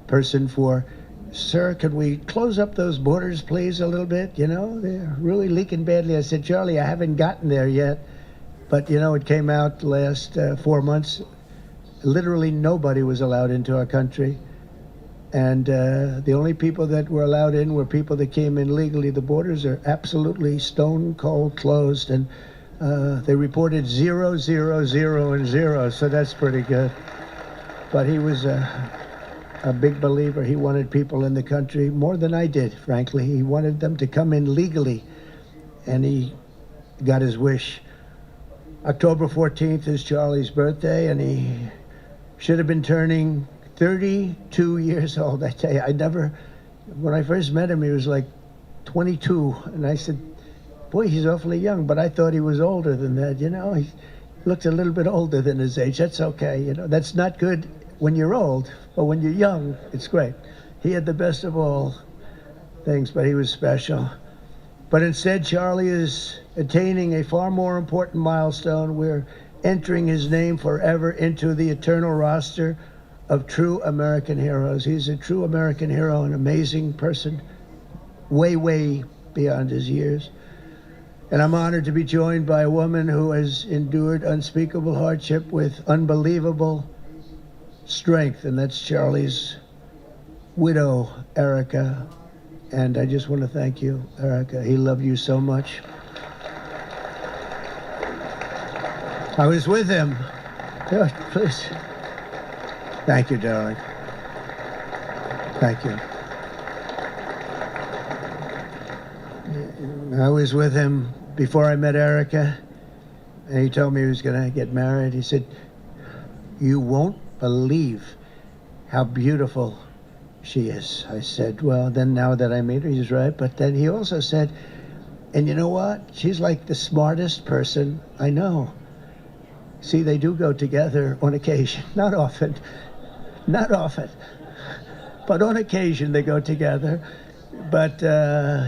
person for, sir, could we close up those borders, please, a little bit? You know, they're really leaking badly. I said, Charlie, I haven't gotten there yet. But, you know, it came out the last 4 months. Literally nobody was allowed into our country. And the only people that were allowed in were people that came in legally. The borders are absolutely stone cold closed. And they reported 0, 0, 0, and 0. So that's pretty good. But he was a big believer. He wanted people in the country more than I did, frankly. He wanted them to come in legally. And he got his wish. October 14th is Charlie's birthday, and he should have been turning 32 years old. I tell you, when I first met him, he was like 22. And I said, boy, he's awfully young. But I thought he was older than that, you know. He looked a little bit older than his age. That's okay, you know. That's not good when you're old, but when you're young, it's great. He had the best of all things, but he was special. But instead, Charlie is attaining a far more important milestone. We're entering his name forever into the eternal roster of true American heroes. He's a true American hero, an amazing person, way, way beyond his years. And I'm honored to be joined by a woman who has endured unspeakable hardship with unbelievable strength, and that's Charlie's widow, Erica. And I just want to thank you, Erica. He loved you so much. I was with him. Yeah, please. Thank you, darling. Thank you. I was with him before I met Erica, and he told me he was going to get married. He said, you won't believe how beautiful she is. I said, well, then now that I meet her, he's right. But then he also said, and you know what? She's like the smartest person I know. See, they do go together on occasion. Not often. Not often. But on occasion they go together. But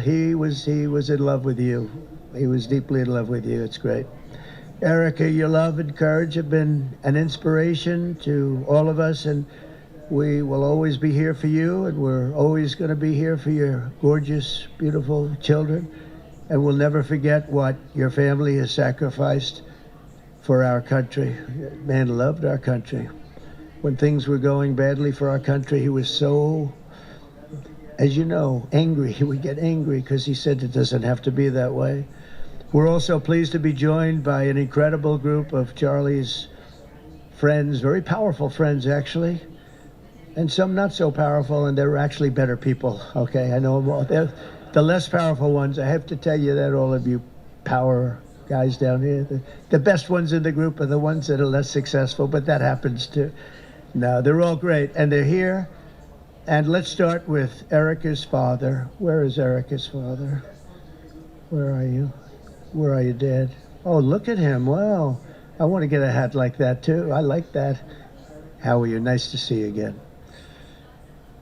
he was in love with you. He was deeply in love with you. It's great. Erica, your love and courage have been an inspiration to all of us, and we will always be here for you, and we're always going to be here for your gorgeous, beautiful children, and we'll never forget what your family has sacrificed for our country. Man loved our country. When things were going badly for our country, he was so, as you know, angry. He would get angry because he said it doesn't have to be that way. We're also pleased to be joined by an incredible group of Charlie's friends, very powerful friends, actually, and some not so powerful, and they're actually better people, okay? I know them all. They're the less powerful ones. I have to tell you that, all of you power guys down here. The best ones in the group are the ones that are less successful, but that happens too. No, they're all great, and they're here. And let's start with Erica's father. Where is Erica's father? Where are you? Where are you, Dad? Oh, look at him. Wow. I want to get a hat like that, too. I like that. How are you? Nice to see you again.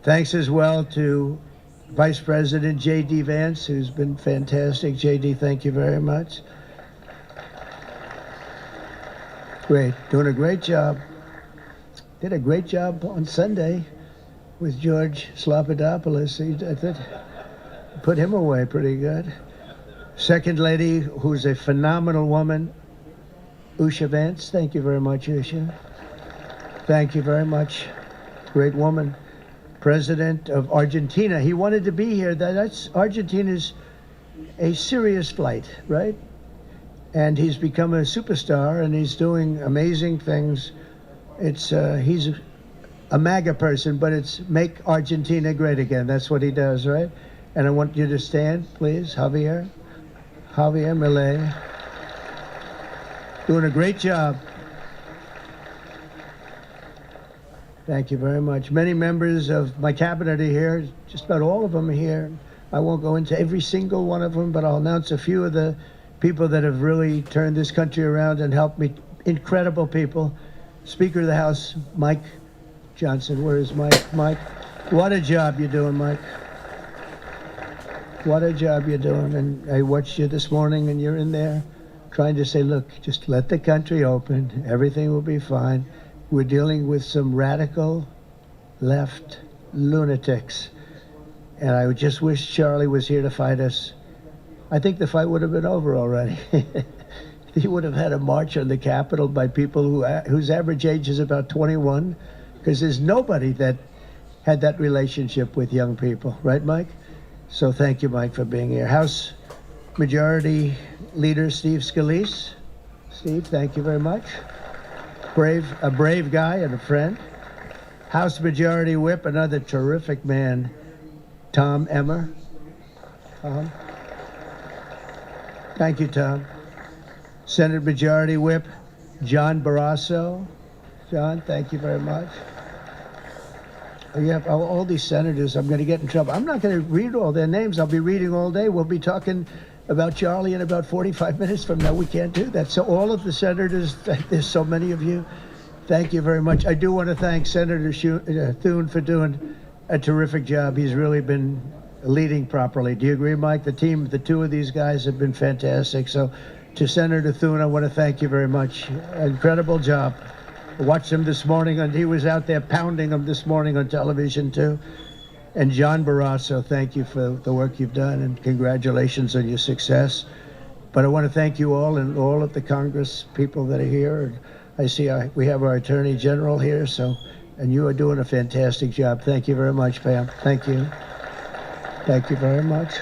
Thanks as well to Vice President J.D. Vance, who's been fantastic. J.D., thank you very much. Great. Doing a great job. Did a great job on Sunday with George Slopadopoulos. I thought put him away pretty good. Second lady, who's a phenomenal woman, Usha Vance. Thank you very much, Usha. Thank you very much. Great woman. President of Argentina. He wanted to be here. That's Argentina's a serious flight, right? And he's become a superstar, and he's doing amazing things. It's he's a MAGA person, but it's make Argentina great again. That's what he does, right? And I want you to stand, please, Javier Milei. Doing a great job. Thank you very much. Many members of my cabinet are here. Just about all of them are here. I won't go into every single one of them, but I'll announce a few of the people that have really turned this country around and helped me. Incredible people. Speaker of the House, Mike Johnson. Where is Mike? Mike, what a job you're doing, Mike. What a job you're doing. And I watched you this morning, and you're in there trying to say, look, just let the country open. Everything will be fine. We're dealing with some radical left lunatics. And I just wish Charlie was here to fight us. I think the fight would have been over already. He would have had a march on the Capitol by people whose average age is about 21, because there's nobody that had that relationship with young people. Right, Mike? So thank you, Mike, for being here. House Majority Leader Steve Scalise. Steve, thank you very much. A brave guy and a friend. House Majority Whip, another terrific man, Tom Emmer. Thank you, Tom. Senate Majority Whip, John Barrasso. John, thank you very much. Yeah, all these senators, I'm going to get in trouble. I'm not going to read all their names. I'll be reading all day. We'll be talking about Charlie in about 45 minutes from now. We can't do that. So all of the senators, there's so many of you, thank you very much. I do want to thank Senator Thune for doing a terrific job. He's really been leading properly. Do you agree, Mike? The team, the two of these guys have been fantastic. So to Senator Thune, I want to thank you very much. Incredible job. I watched him this morning, and he was out there pounding them this morning on television, too. And John Barrasso, thank you for the work you've done, and congratulations on your success. But I want to thank you all and all of the Congress people that are here. And I see we have our Attorney General here, and you are doing a fantastic job. Thank you very much, Pam. Thank you. Thank you very much.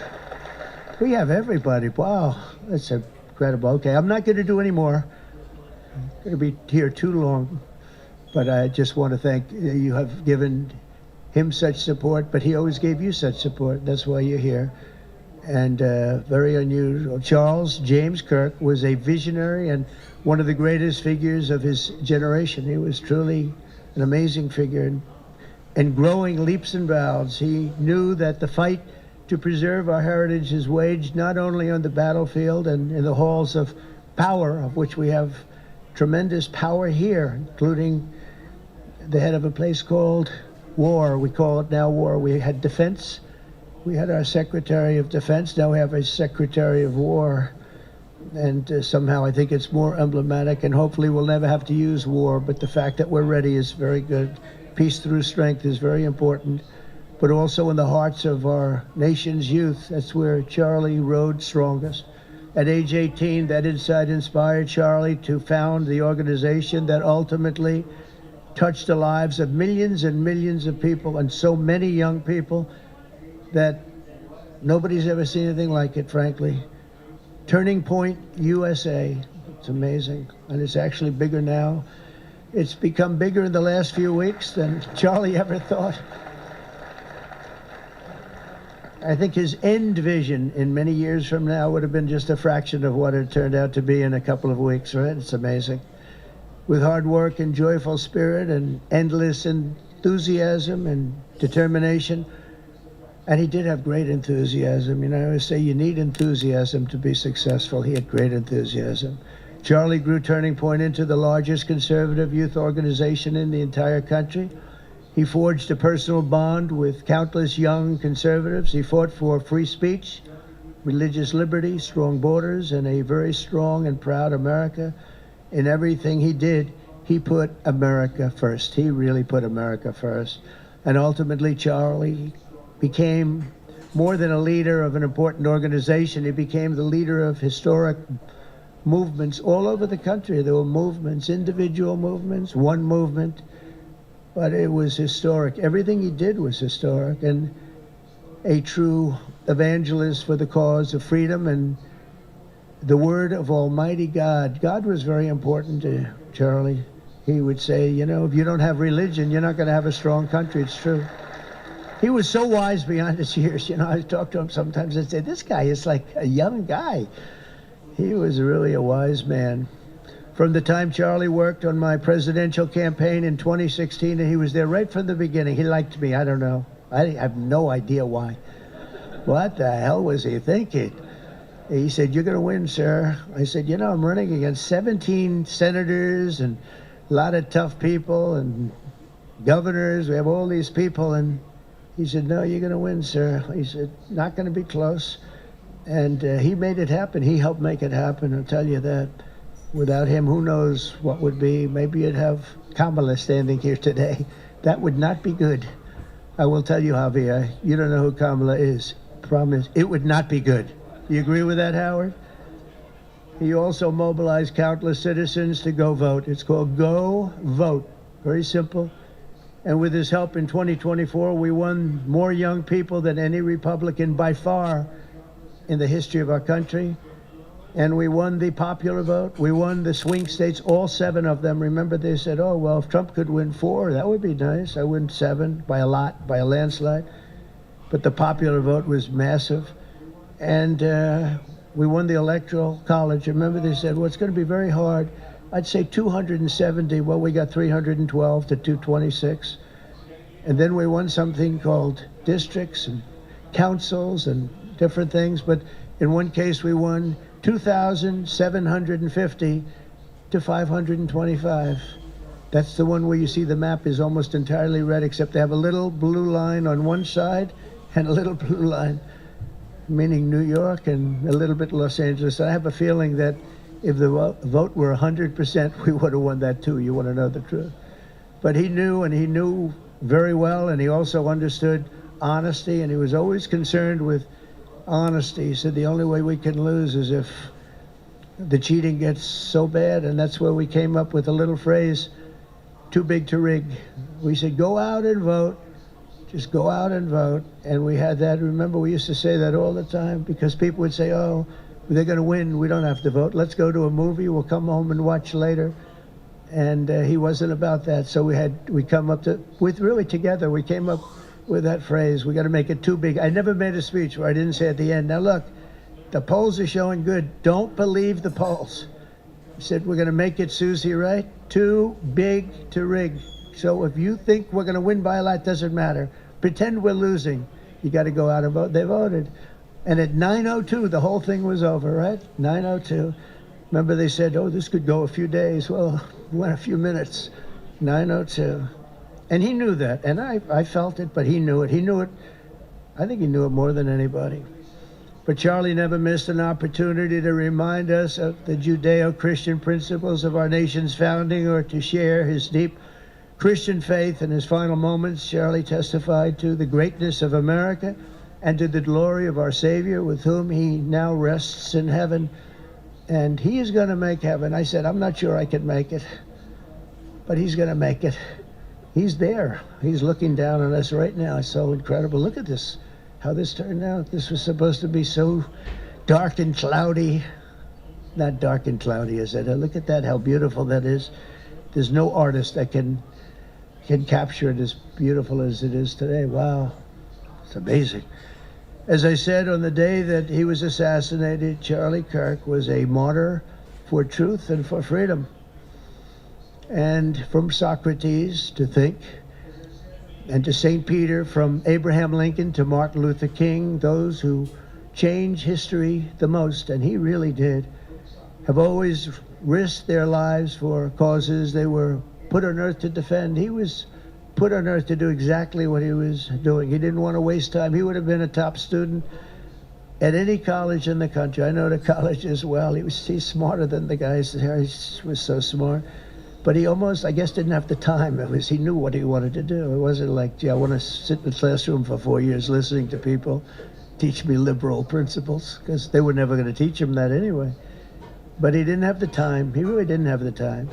We have everybody. Wow, that's incredible. Okay, I'm not going to do any more. I'm going to be here too long. But I just want to thank you. Have given him such support, but he always gave you such support. That's why you're here. And very unusual. Charles James Kirk was a visionary and one of the greatest figures of his generation. He was truly an amazing figure. And and growing leaps and bounds. He knew that the fight to preserve our heritage is waged not only on the battlefield and in the halls of power, of which we have tremendous power here, including the head of a place called War. We call it now War. We had Defense. We had our Secretary of Defense. Now we have a Secretary of War. And somehow I think it's more emblematic, and hopefully we'll never have to use war, but the fact that we're ready is very good. Peace through strength is very important, but also in the hearts of our nation's youth. That's where Charlie rode strongest. At age 18, that insight inspired Charlie to found the organization that ultimately touched the lives of millions and millions of people, and so many young people that nobody's ever seen anything like it, frankly. Turning Point USA. It's amazing, and it's actually bigger now. It's become bigger in the last few weeks than Charlie ever thought. I think his end vision in many years from now would have been just a fraction of what it turned out to be in a couple of weeks, right? It's amazing. With hard work and joyful spirit and endless enthusiasm and determination. And he did have great enthusiasm. You know, I always say you need enthusiasm to be successful. He had great enthusiasm. Charlie grew Turning Point into the largest conservative youth organization in the entire country. He forged a personal bond with countless young conservatives. He fought for free speech, religious liberty, strong borders, and a very strong and proud America. In everything he did, he put America first. He really put America first. And ultimately, Charlie became more than a leader of an important organization. He became the leader of historic movements all over the country. There were movements, individual movements, one movement, but it was historic. Everything he did was historic, and a true evangelist for the cause of freedom and the word of Almighty God. God was very important to Charlie. He would say, you know, if you don't have religion, you're not going to have a strong country. It's true. He was so wise beyond his years. You know, I talk to him sometimes and say, this guy is like a young guy. He was really a wise man. From the time Charlie worked on my presidential campaign in 2016, and he was there right from the beginning. He liked me. I don't know. I have no idea why. What the hell was he thinking? He said, you're going to win, sir. I said, you know, I'm running against 17 senators and a lot of tough people and governors. We have all these people. And he said, no, you're going to win, sir. He said, not going to be close. And he made it happen. He helped make it happen, I'll tell you that. Without him, who knows what would be. Maybe you'd have Kamala standing here today. That would not be good. I will tell you, Javier, you don't know who Kamala is. Promise, it would not be good. You agree with that, Howard? He also mobilized countless citizens to go vote. It's called Go Vote. Very simple. And with his help in 2024, we won more young people than any Republican by far in the history of our country. And we won the popular vote. We won the swing states, all 7 of them. Remember, they said, oh, well, if Trump could win 4, that would be nice. I win 7 by a lot, by a landslide. But the popular vote was massive. And we won the Electoral College. Remember, they said, well, it's going to be very hard. I'd say 270. Well, we got 312 to 226. And then we won something called districts and councils and different things. But in one case, we won 2,750 to 525. That's the one where you see the map is almost entirely red, except they have a little blue line on one side and a little blue line, meaning New York, and a little bit Los Angeles. I have a feeling that if the vote were 100%, we would have won that too. You want to know the truth. But he knew, and he knew very well, and he also understood honesty, and he was always concerned with honesty. He said the only way we can lose is if the cheating gets so bad, and that's where we came up with a little phrase, too big to rig. We said, go out and vote. Just go out and vote. And we had that. Remember, we used to say that all the time because people would say, oh, they're going to win. We don't have to vote. Let's go to a movie. We'll come home and watch later. And he wasn't about that. So we come up together, we came up with that phrase, we got to make it too big. I never made a speech where I didn't say at the end, now look, the polls are showing good. Don't believe the polls. He said, we're going to make it, Susie, right? Too big to rig. So if you think we're going to win by a lot, doesn't matter. Pretend we're losing. You got to go out and vote. They voted. And at 9:02, the whole thing was over, right? 9:02. Remember they said, oh, this could go a few days. Well, it went a few minutes. 9:02. And he knew that. And I felt it, but he knew it. He knew it. I think he knew it more than anybody. But Charlie never missed an opportunity to remind us of the Judeo-Christian principles of our nation's founding or to share his deep Christian faith. In his final moments, Charlie testified to the greatness of America and to the glory of our Savior, with whom he now rests in heaven. And he is going to make heaven. I said, I'm not sure I can make it, but he's going to make it. He's there. He's looking down on us right now. It's so incredible. Look at this, how this turned out. This was supposed to be so dark and cloudy. Not dark and cloudy, is it? Look at that, how beautiful that is. There's no artist that can capture it as beautiful as it is today. Wow, it's amazing. As I said, on the day that he was assassinated, Charlie Kirk was a martyr for truth and for freedom. And from Socrates to think, and to St. Peter, from Abraham Lincoln to Martin Luther King, those who change history the most, and he really did, have always risked their lives for causes they were put on earth to defend. He was put on earth to do exactly what he was doing. He didn't want to waste time. He would have been a top student at any college in the country. I know the college as well. He's smarter than the guys there. He was so smart. But he almost, I guess, didn't have the time. He knew what he wanted to do. It wasn't like, gee, I want to sit in the classroom for 4 years listening to people teach me liberal principles, because they were never going to teach him that anyway. But he didn't have the time. He really didn't have the time.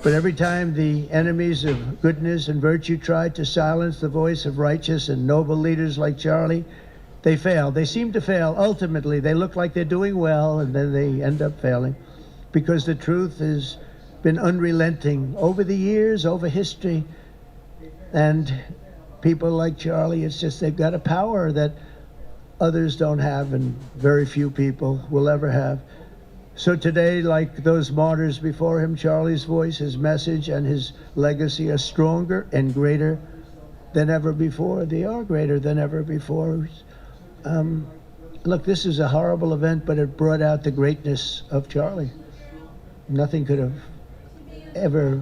But every time the enemies of goodness and virtue tried to silence the voice of righteous and noble leaders like Charlie, they failed. They seem to fail. Ultimately, they look like they're doing well, and then they end up failing, because the truth has been unrelenting over the years, over history. And people like Charlie, it's just they've got a power that others don't have, and very few people will ever have. So today, like those martyrs before him, Charlie's voice, his message, and his legacy are stronger and greater than ever before. They are greater than ever before. Look, this is a horrible event, but it brought out the greatness of Charlie. Nothing could have ever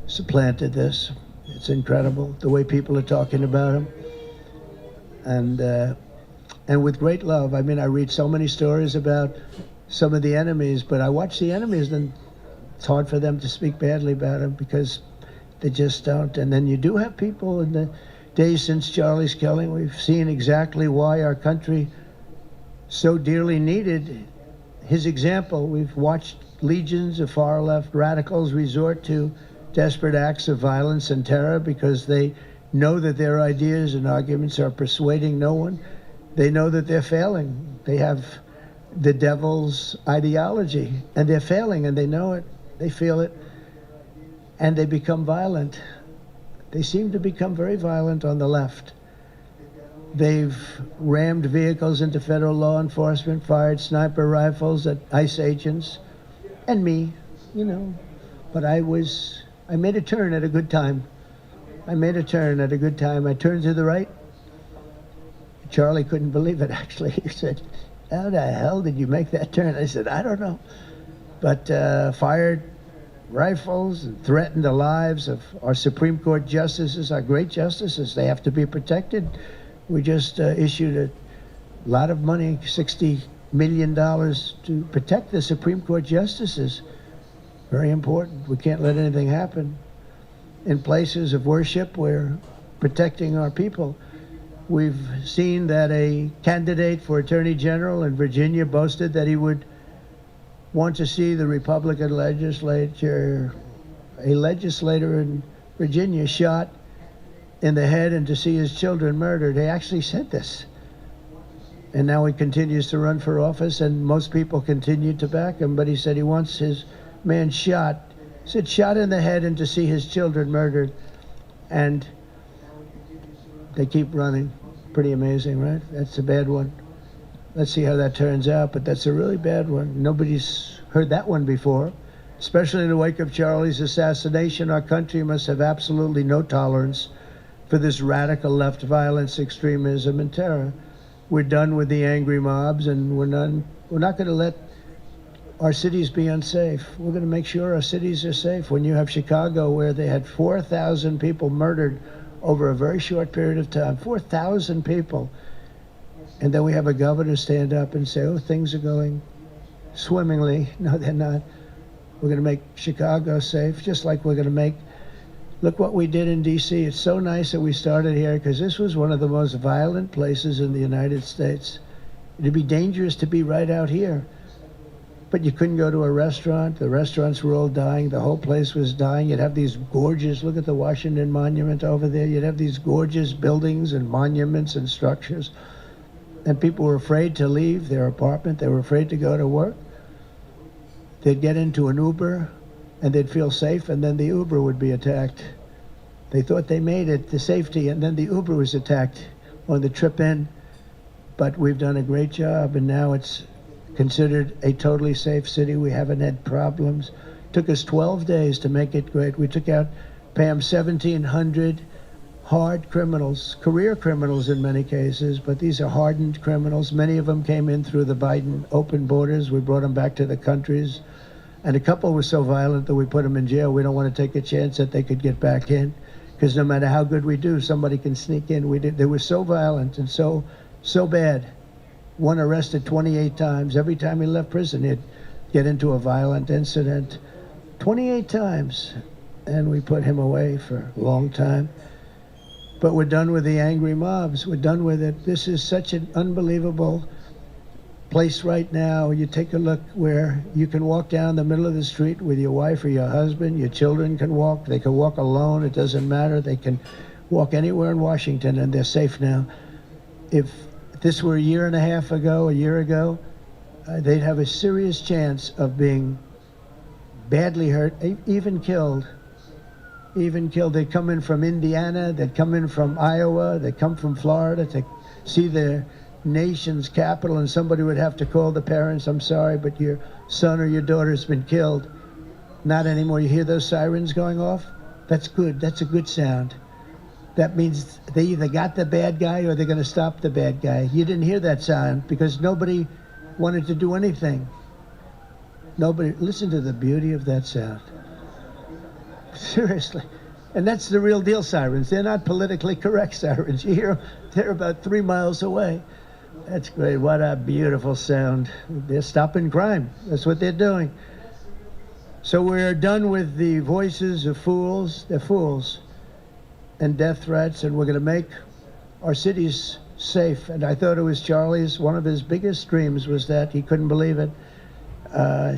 supplanted this. It's incredible the way people are talking about him, and with great love. I mean, I read so many stories about some of the enemies, but I watch the enemies, and it's hard for them to speak badly about him because they just don't. And then you do have people in the days since Charlie's killing. We've seen exactly why our country so dearly needed his example. We've watched legions of far-left radicals resort to desperate acts of violence and terror because they know that their ideas and arguments are persuading no one. They know that they're failing. They have the devil's ideology, and they're failing, and they know it. They feel it, and they become violent. They seem to become very violent on the left. They've rammed vehicles into federal law enforcement, fired sniper rifles at ICE agents, and me, you know. But I made a turn at a good time. I turned to the right. Charlie couldn't believe it, actually. He said, how the hell did you make that turn? I said, I don't know. But fired rifles and threatened the lives of our Supreme Court justices, our great justices. They have to be protected. We just issued a lot of money, $60 million, to protect the Supreme Court justices. Very important. We can't let anything happen. In places of worship, we're protecting our people. We've seen that a candidate for Attorney General in Virginia boasted that he would want to see the Republican legislature, a legislator in Virginia, shot in the head and to see his children murdered. He actually said this. And now he continues to run for office, and most people continue to back him, but he said he wants his man shot. He said shot in the head and to see his children murdered. And they keep running. Pretty amazing, right? That's a bad one. Let's see how that turns out, but that's a really bad one. Nobody's heard that one before. Especially in the wake of Charlie's assassination, our country must have absolutely no tolerance for this radical left violence, extremism, and terror. We're done with the angry mobs, and we're not going to let our cities be unsafe. We're going to make sure our cities are safe. When you have Chicago, where they had 4,000 people murdered over a very short period of time, 4,000 people, and then we have a governor stand up and say, oh, things are going swimmingly. No, they're not. We're going to make Chicago safe, just like we're going to make, look what we did in D.C. It's so nice that we started here, because this was one of the most violent places in the United States. It'd be dangerous to be right out here. But you couldn't go to a restaurant. The restaurants were all dying. The whole place was dying. You'd have these gorgeous, look at the Washington Monument over there. You'd have these gorgeous buildings and monuments and structures. And people were afraid to leave their apartment. They were afraid to go to work. They'd get into an Uber and they'd feel safe, and then the Uber would be attacked. They thought they made it to safety, and then the Uber was attacked on the trip in. But we've done a great job, and now it's considered a totally safe city. We haven't had problems. Took us 12 days to make it great. We took out, Pam, 1,700 hard criminals, career criminals in many cases, but these are hardened criminals. Many of them came in through the Biden open borders. We brought them back to the countries. And a couple were so violent that we put them in jail. We don't want to take a chance that they could get back in, because no matter how good we do, somebody can sneak in. They were so violent and so bad. One arrested 28 times. Every time he left prison, he'd get into a violent incident. 28 times. And we put him away for a long time. But we're done with the angry mobs. We're done with it. This is such an unbelievable place right now. You take a look where you can walk down the middle of the street with your wife or your husband. Your children can walk. They can walk alone. It doesn't matter. They can walk anywhere in Washington, and they're safe now. If this were a year ago, they'd have a serious chance of being badly hurt, even killed. They'd come in from Indiana, they'd come in from Iowa, they'd come from Florida to see their nation's capital, and somebody would have to call the parents, I'm sorry, but your son or your daughter's been killed. Not anymore. You hear those sirens going off? That's good. That's a good sound. That means they either got the bad guy or they're going to stop the bad guy. You didn't hear that sound because nobody wanted to do anything. Nobody, listen to the beauty of that sound. Seriously. And that's the real deal sirens. They're not politically correct sirens. You hear them, they're about 3 miles away. That's great. What a beautiful sound. They're stopping crime. That's what they're doing. So we're done with the voices of fools. They're fools. And death threats, and we're going to make our cities safe. And I thought it was Charlie's, one of his biggest dreams was that he couldn't believe it.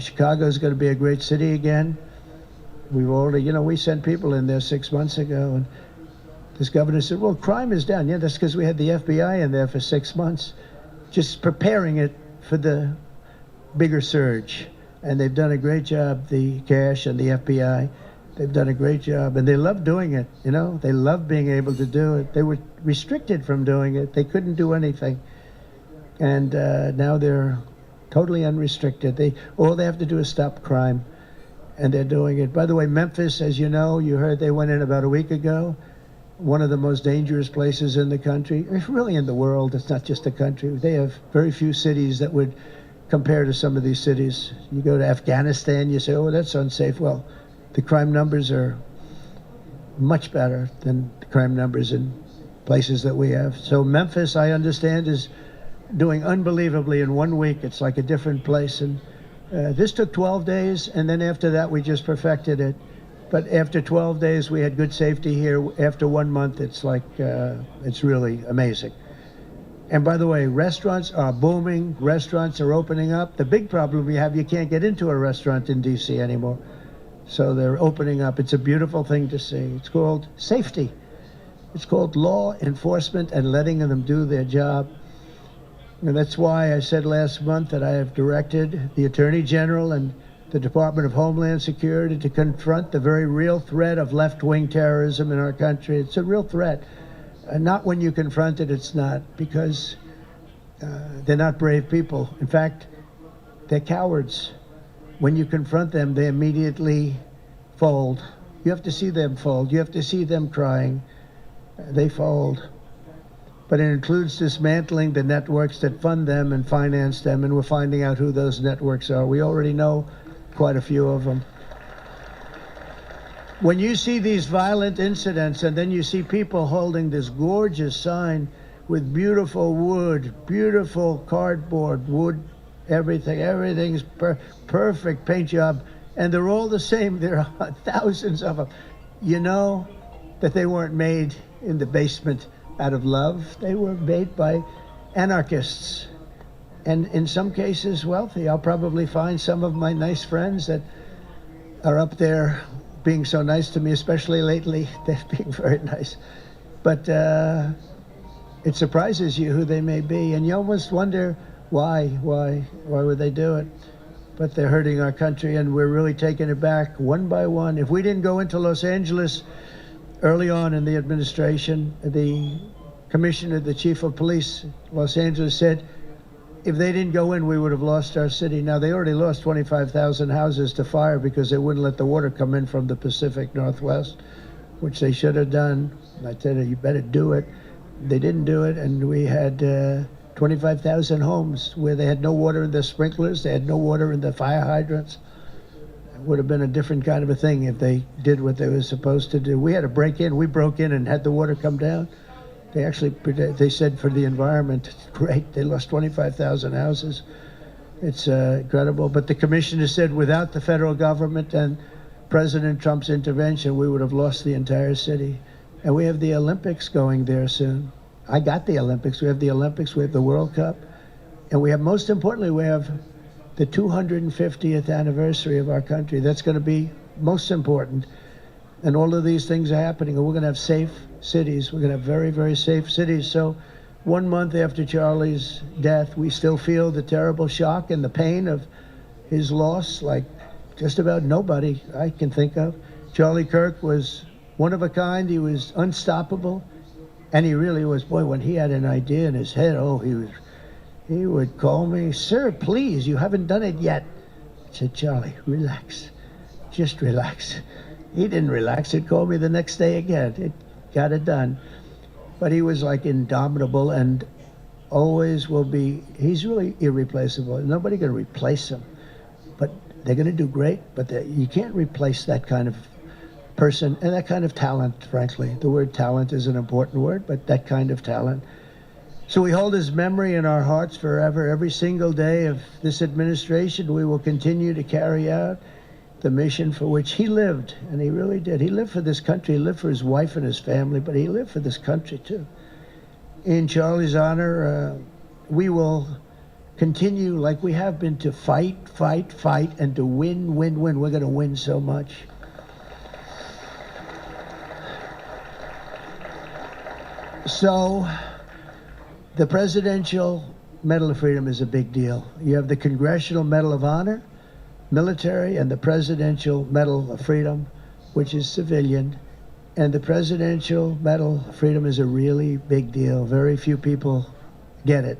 Chicago's going to be a great city again. We've already, we sent people in there 6 months ago, and this governor said, well, crime is down. Yeah, that's because we had the FBI in there for 6 months, just preparing it for the bigger surge. And they've done a great job, the cash and the FBI. They've done a great job, and they love doing it, They love being able to do it. They were restricted from doing it. They couldn't do anything. And now they're totally unrestricted. All they have to do is stop crime, and they're doing it. By the way, Memphis, as you know, you heard they went in about a week ago, one of the most dangerous places in the country. It's really in the world. It's not just the country. They have very few cities that would compare to some of these cities. You go to Afghanistan, you say, oh, that's unsafe. Well, the crime numbers are much better than the crime numbers in places that we have. So Memphis, I understand, is doing unbelievably in 1 week. It's like a different place. And this took 12 days, and then after that, we just perfected it. But after 12 days, we had good safety here. After 1 month, it's like, it's really amazing. And by the way, restaurants are booming. Restaurants are opening up. The big problem we have, you can't get into a restaurant in D.C. anymore. So they're opening up. It's a beautiful thing to see. It's called safety. It's called law enforcement and letting them do their job. And that's why I said last month that I have directed the Attorney General and the Department of Homeland Security to confront the very real threat of left-wing terrorism in our country. It's a real threat. Not when you confront it, it's not, because they're not brave people. In fact, they're cowards. when you confront them, they immediately fold. You have to see them fold. You have to see them crying. They fold. But it includes dismantling the networks that fund them and finance them, and we're finding out who those networks are. We already know quite a few of them. When you see these violent incidents and then you see people holding this gorgeous sign with beautiful wood, beautiful cardboard, wood, everything's perfect paint job, and they're all the same. There are thousands of them. You know that they weren't made in the basement out of love. They were made by anarchists, and in some cases wealthy. I'll probably find some of my nice friends that are up there being so nice to me, especially lately. They're being very nice. But it surprises you who they may be, and you almost wonder why would they do it? But they're hurting our country, and we're really taking it back one by one. If we didn't go into Los Angeles early on in the administration, the commissioner, the chief of police, Los Angeles, said if they didn't go in, we would have lost our city. Now, they already lost 25,000 houses to fire because they wouldn't let the water come in from the Pacific Northwest, which they should have done. I said, you better do it. They didn't do it, and we had 25,000 homes where they had no water in the sprinklers, they had no water in the fire hydrants. It would have been a different kind of a thing if they did what they were supposed to do. We had to break in. We broke in and had the water come down. They said for the environment, it's great. They lost 25,000 houses. It's incredible. But the commissioner said without the federal government and President Trump's intervention, we would have lost the entire city. And we have the Olympics going there soon. I got the Olympics. We have the Olympics. We have the World Cup. And we have, most importantly, we have the 250th anniversary of our country. That's going to be most important. And all of these things are happening. And we're going to have safe cities. We're going to have very, very safe cities. So 1 month after Charlie's death, we still feel the terrible shock and the pain of his loss, like just about nobody I can think of. Charlie Kirk was one of a kind. He was unstoppable. And he really was. Boy, when he had an idea in his head, he would call me, sir, please, you haven't done it yet. I said, Charlie, relax. Just relax. He didn't relax. He'd call me the next day again. It got it done. But he was like indomitable and always will be. He's really irreplaceable. Nobody can replace him. But they're going to do great. But you can't replace that kind of person and that kind of talent, frankly. The word talent is an important word, but that kind of talent. So we hold his memory in our hearts forever. Every single day of this administration, we will continue to carry out the mission for which he lived, and he really did. He lived for this country. He lived for his wife and his family, but he lived for this country too. In Charlie's honor, we will continue like we have been to fight, and to win. We're going to win so much. So, the Presidential Medal of Freedom is a big deal. You have the Congressional Medal of Honor, military, and the Presidential Medal of Freedom, which is civilian. And the Presidential Medal of Freedom is a really big deal. Very few people get it.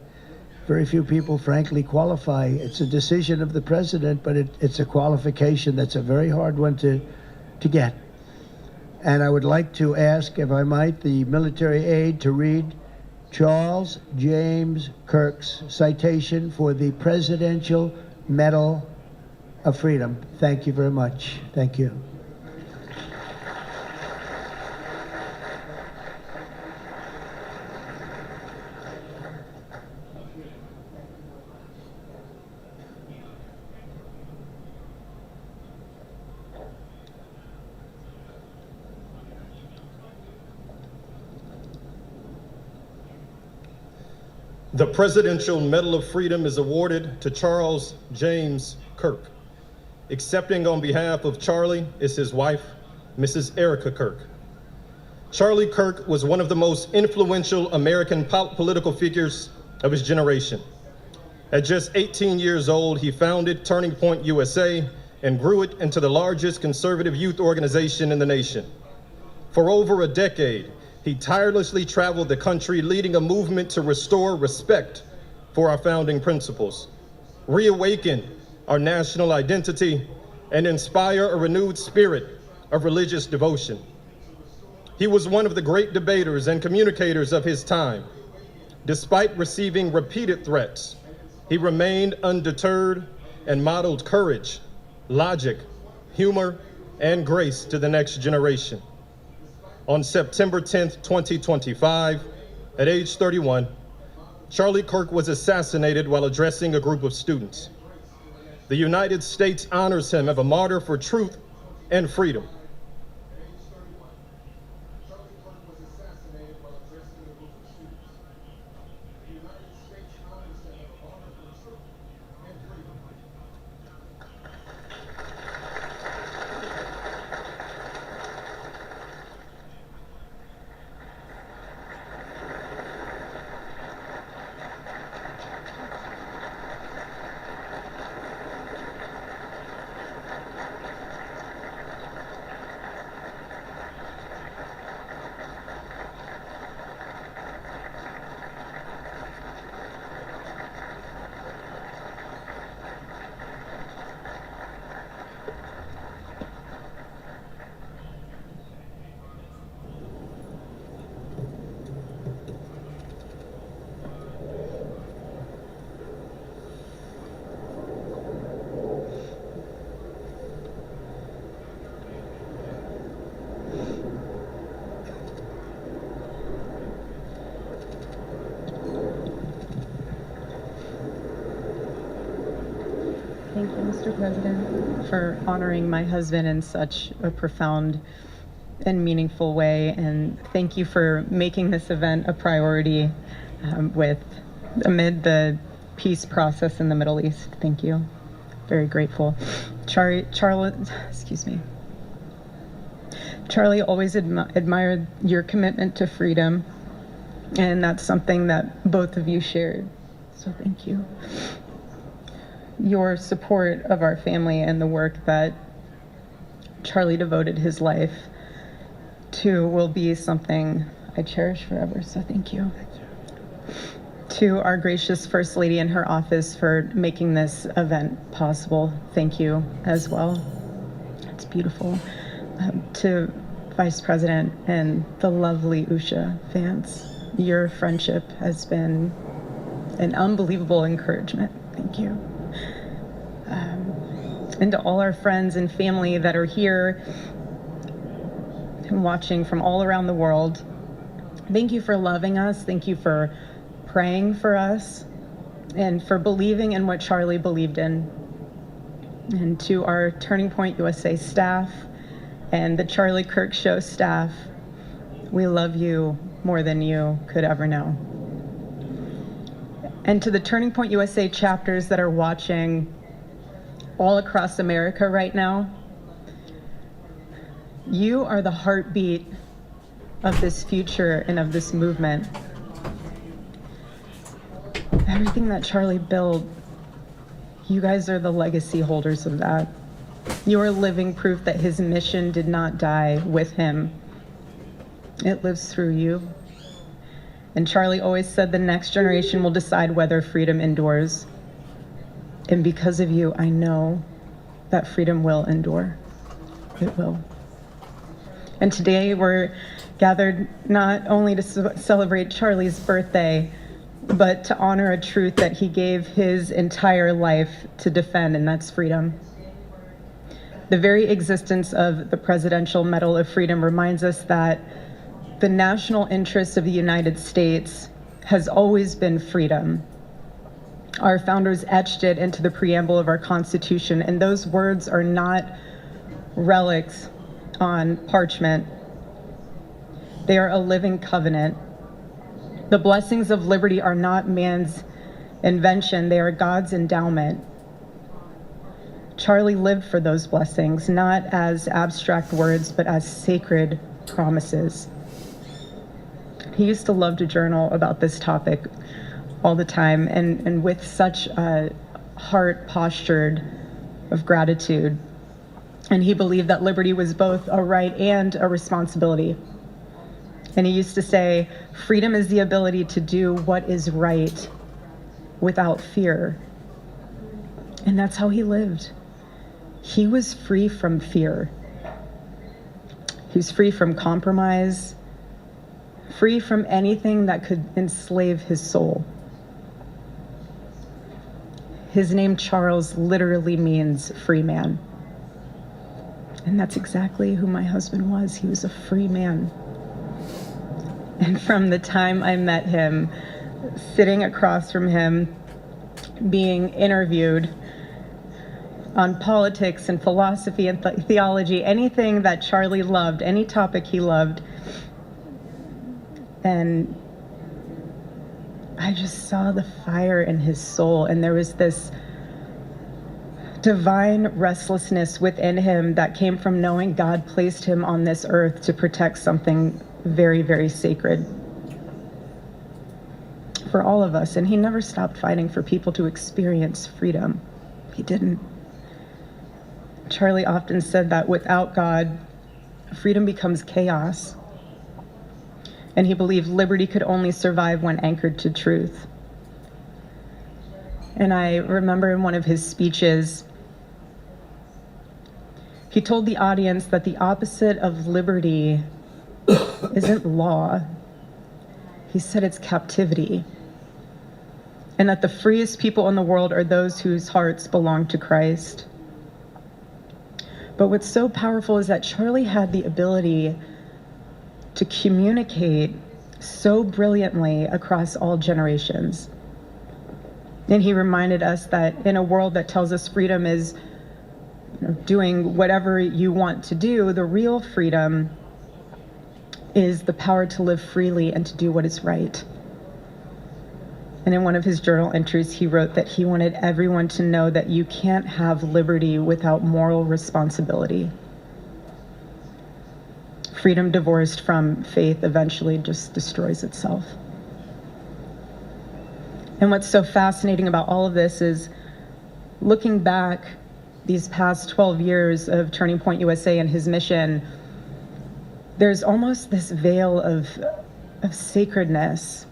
Very few people, frankly, qualify. It's a decision of the president, but it's a qualification that's a very hard one to get. And I would like to ask, if I might, the military aide to read Charles James Kirk's citation for the Presidential Medal of Freedom. Thank you very much. Thank you. The Presidential Medal of Freedom is awarded to Charles James Kirk. Accepting on behalf of Charlie is his wife, Mrs. Erica Kirk. Charlie Kirk was one of the most influential American political figures of his generation. At just 18 years old, he founded Turning Point USA and grew it into the largest conservative youth organization in the nation. For over a decade, he tirelessly traveled the country, leading a movement to restore respect for our founding principles, reawaken our national identity, and inspire a renewed spirit of religious devotion. He was one of the great debaters and communicators of his time. Despite receiving repeated threats, he remained undeterred and modeled courage, logic, humor, and grace to the next generation. On September 10th, 2025, at age 31, Charlie Kirk was assassinated while addressing a group of students. The United States honors him as a martyr for truth and freedom. Thank you, Mr. President, for honoring my husband in such a profound and meaningful way. And thank you for making this event a priority amid the peace process in the Middle East. Thank you. Very grateful. Charlie always admired your commitment to freedom, and that's something that both of you shared. So thank you. Your support of our family and the work that Charlie devoted his life to will be something I cherish forever, so thank you. To our gracious First Lady in her office for making this event possible, thank you as well. It's beautiful. To Vice President and the lovely Usha Vance, your friendship has been an unbelievable encouragement. Thank you. And to all our friends and family that are here and watching from all around the world, thank you for loving us. Thank you for praying for us and for believing in what Charlie believed in. And to our Turning Point USA staff and the Charlie Kirk Show staff, we love you more than you could ever know. And to the Turning Point USA chapters that are watching all across America right now, you are the heartbeat of this future and of this movement. Everything that Charlie built, you guys are the legacy holders of that. You are living proof that his mission did not die with him. It lives through you. And Charlie always said the next generation will decide whether freedom endures. And because of you, I know that freedom will endure. It will. And today we're gathered not only to celebrate Charlie's birthday, but to honor a truth that he gave his entire life to defend, and that's freedom. The very existence of the Presidential Medal of Freedom reminds us that the national interest of the United States has always been freedom. Our founders etched it into the preamble of our Constitution, and those words are not relics on parchment. They are a living covenant. The blessings of liberty are not man's invention, they are God's endowment. Charlie lived for those blessings, not as abstract words, but as sacred promises. He used to love to journal about this topic all the time, and with such a heart postured of gratitude. And he believed that liberty was both a right and a responsibility. And he used to say, freedom is the ability to do what is right without fear. And that's how he lived. He was free from fear. He was free from compromise, free from anything that could enslave his soul. His name, Charles, literally means free man. And that's exactly who my husband was. He was a free man. And from the time I met him, sitting across from him, being interviewed on politics and philosophy and theology, anything that Charlie loved, any topic he loved, and I just saw the fire in his soul, and there was this divine restlessness within him that came from knowing God placed him on this earth to protect something very, very sacred for all of us. And he never stopped fighting for people to experience freedom. He didn't. Charlie often said that without God, freedom becomes chaos. And he believed liberty could only survive when anchored to truth. And I remember in one of his speeches, he told the audience that the opposite of liberty isn't law. He said it's captivity. And that the freest people in the world are those whose hearts belong to Christ. But what's so powerful is that Charlie had the ability to communicate so brilliantly across all generations. And he reminded us that in a world that tells us freedom is doing whatever you want to do, the real freedom is the power to live freely and to do what is right. And in one of his journal entries, he wrote that he wanted everyone to know that you can't have liberty without moral responsibility. Freedom divorced from faith eventually just destroys itself. And what's so fascinating about all of this is looking back these past 12 years of Turning Point USA and his mission, there's almost this veil of sacredness.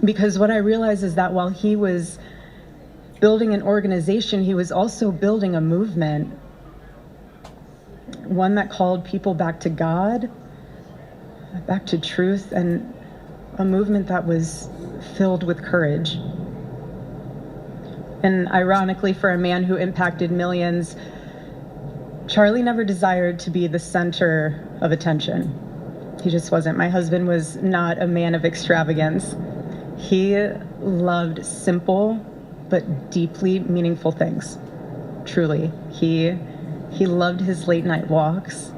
Because what I realize is that while he was building an organization, he was also building a movement, one that called people back to God, back to truth, and a movement that was filled with courage. And ironically, for a man who impacted millions, Charlie never desired to be the center of attention. He just wasn't. My husband was not a man of extravagance. He loved simple but deeply meaningful things. Truly. He loved his late night walks.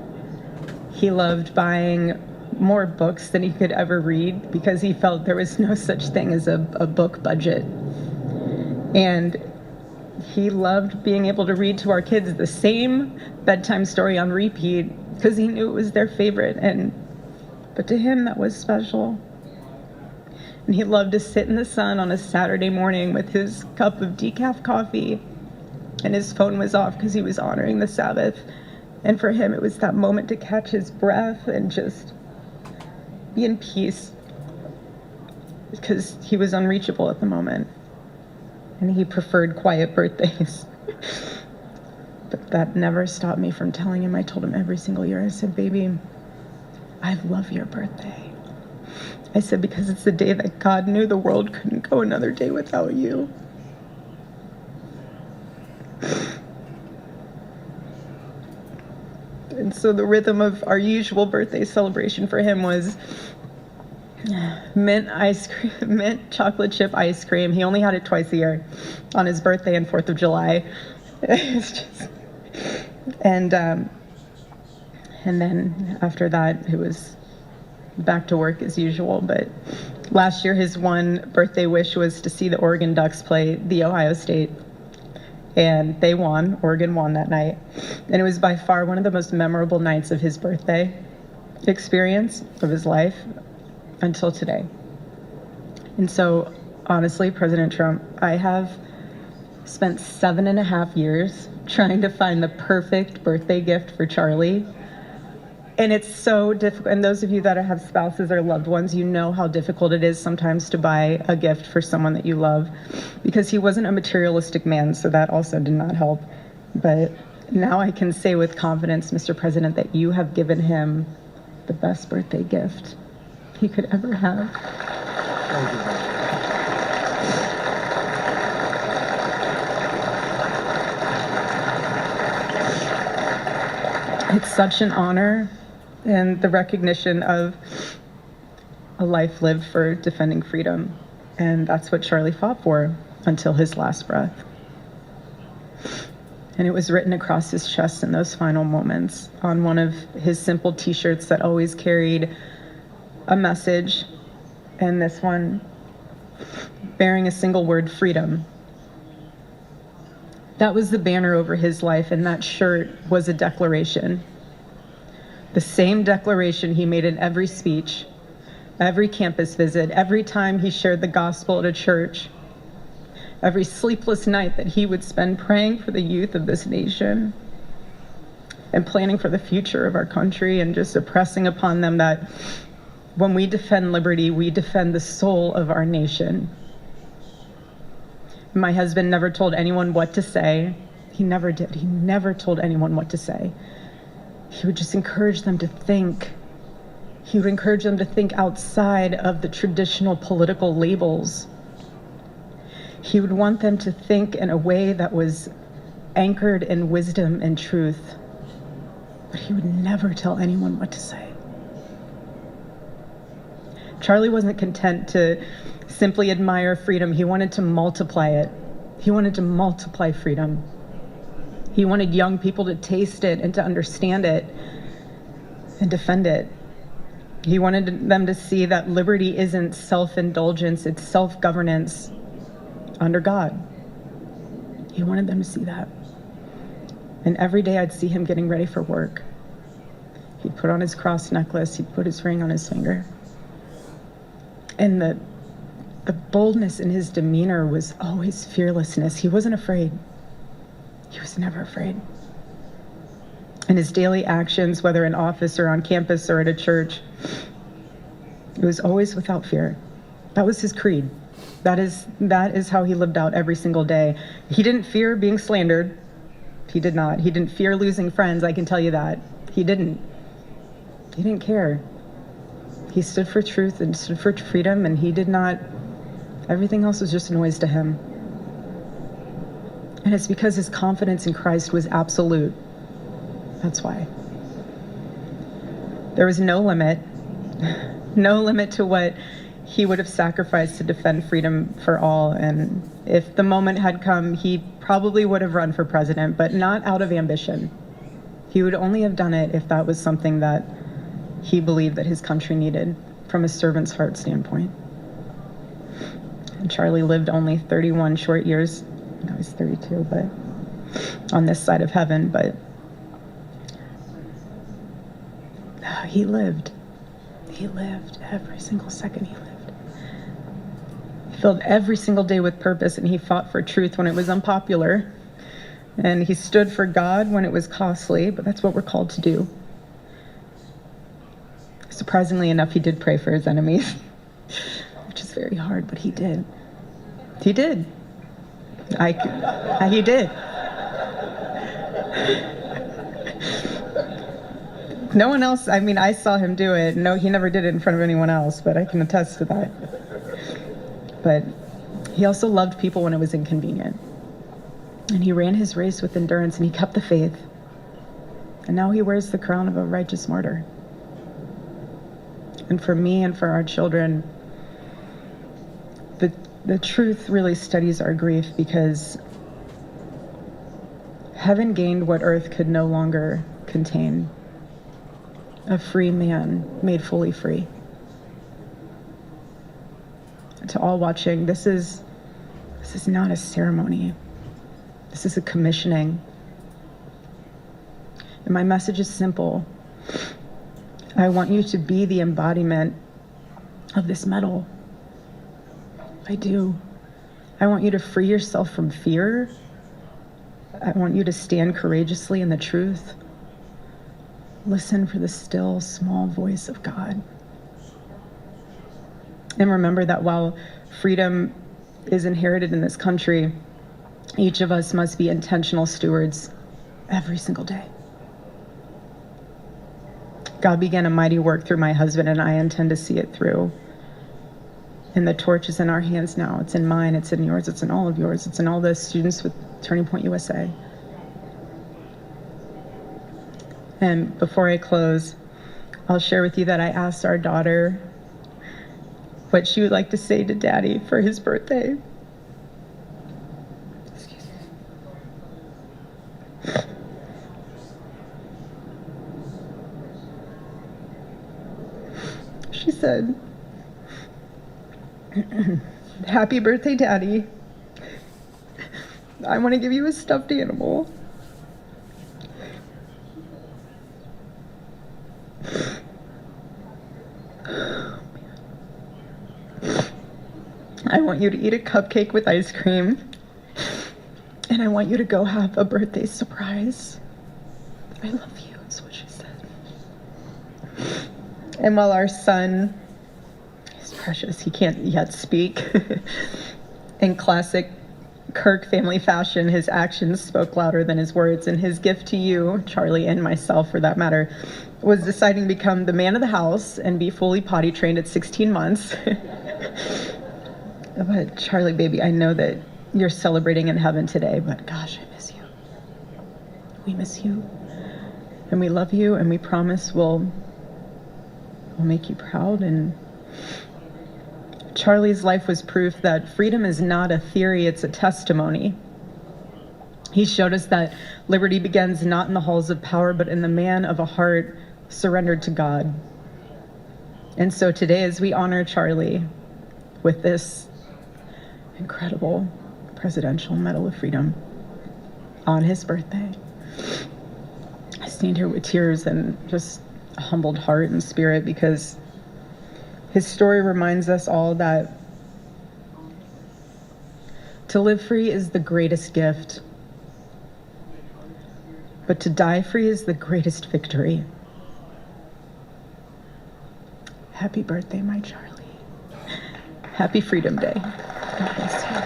He loved buying more books than he could ever read because he felt there was no such thing as a book budget. And he loved being able to read to our kids the same bedtime story on repeat because he knew it was their favorite. But to him, that was special. And he loved to sit in the sun on a Saturday morning with his cup of decaf coffee, and his phone was off because he was honoring the Sabbath. And for him, it was that moment to catch his breath and just be in peace because he was unreachable at the moment. And he preferred quiet birthdays. But that never stopped me from telling him. I told him every single year, I said, baby, I love your birthday. I said, because it's the day that God knew the world couldn't go another day without you. And so the rhythm of our usual birthday celebration for him was mint ice cream, mint chocolate chip ice cream. He only had it twice a year, on his birthday and 4th of July. It's just, and then after that, it was back to work as usual. But last year, his one birthday wish was to see the Oregon Ducks play the Ohio State. And they won. Oregon won that night. And it was by far one of the most memorable nights of his birthday experience of his life until today. And so, honestly, President Trump, I have spent 7.5 years trying to find the perfect birthday gift for Charlie. And it's so difficult. And those of you that have spouses or loved ones, you know how difficult it is sometimes to buy a gift for someone that you love, because he wasn't a materialistic man, so that also did not help. But now I can say with confidence, Mr. President, that you have given him the best birthday gift he could ever have. Thank you. It's such an honor and the recognition of a life lived for defending freedom. And that's what Charlie fought for until his last breath. And it was written across his chest in those final moments on one of his simple t-shirts that always carried a message, and this one bearing a single word, freedom. That was the banner over his life, and that shirt was a declaration. The same declaration he made in every speech, every campus visit, every time he shared the gospel at a church, every sleepless night that he would spend praying for the youth of this nation and planning for the future of our country, and just impressing upon them that when we defend liberty, we defend the soul of our nation. My husband never told anyone what to say. He never did. He never told anyone what to say. He would just encourage them to think. He would encourage them to think outside of the traditional political labels. He would want them to think in a way that was anchored in wisdom and truth. But he would never tell anyone what to say. Charlie wasn't content to simply admire freedom. He wanted to multiply it. He wanted to multiply freedom. He wanted young people to taste it and to understand it and defend it. He wanted them to see that liberty isn't self-indulgence, it's self-governance under God. He wanted them to see that. And every day I'd see him getting ready for work. He'd put on his cross necklace, he'd put his ring on his finger. And the boldness in his demeanor was always fearlessness. He wasn't afraid. He was never afraid. In his daily actions, whether in office or on campus or at a church, it was always without fear. That was his creed. That is how he lived out every single day. He didn't fear being slandered. He did not. He didn't fear losing friends, I can tell you that. He didn't. He didn't care. He stood for truth and stood for freedom, and he did not, everything else was just a noise to him. And it's because his confidence in Christ was absolute. That's why. There was no limit to what he would have sacrificed to defend freedom for all. And if the moment had come, he probably would have run for president, but not out of ambition. He would only have done it if that was something that he believed that his country needed from a servant's heart standpoint. And Charlie lived only 31 short years. Now he's 32, but on this side of heaven, but he lived. He lived every single second he lived. He filled every single day with purpose, and he fought for truth when it was unpopular. And he stood for God when it was costly, but that's what we're called to do. Surprisingly enough, he did pray for his enemies, which is very hard, but he did. He did. He did. No one else, I mean, I saw him do it. No, he never did it in front of anyone else, but I can attest to that. But he also loved people when it was inconvenient. And he ran his race with endurance, and he kept the faith. And now he wears the crown of a righteous martyr. And for me and for our children, the truth really studies our grief, because heaven gained what earth could no longer contain. A free man made fully free. And to all watching, this is not a ceremony. This is a commissioning. And my message is simple. I want you to be the embodiment of this medal. I do. I want you to free yourself from fear. I want you to stand courageously in the truth. Listen for the still, small voice of God. And remember that while freedom is inherited in this country, each of us must be intentional stewards every single day. God began a mighty work through my husband, and I intend to see it through. And the torch is in our hands now. It's in mine, it's in yours, it's in all of yours, it's in all the students with Turning Point USA. And before I close, I'll share with you that I asked our daughter what she would like to say to Daddy for his birthday. Excuse me. She said, "Happy birthday, Daddy. I want to give you a stuffed animal. I want you to eat a cupcake with ice cream, and I want you to go have a birthday surprise. I love you," is what she said. And while our son is precious, he can't yet speak, in classic Kirk family fashion, his actions spoke louder than his words, and his gift to you, Charlie, and myself for that matter, was deciding to become the man of the house and be fully potty trained at 16 months. But Charlie, baby, I know that you're celebrating in heaven today, but gosh, I miss you. We miss you, and we love you, and we promise we'll make you proud. And Charlie's life was proof that freedom is not a theory, it's a testimony. He showed us that liberty begins not in the halls of power, but in the man of a heart surrendered to God. And so today, as we honor Charlie with this incredible Presidential Medal of Freedom on his birthday, I stand here with tears and just a humbled heart and spirit, because his story reminds us all that to live free is the greatest gift, but to die free is the greatest victory. Happy birthday, my Charlie. Happy Freedom Day. God bless you.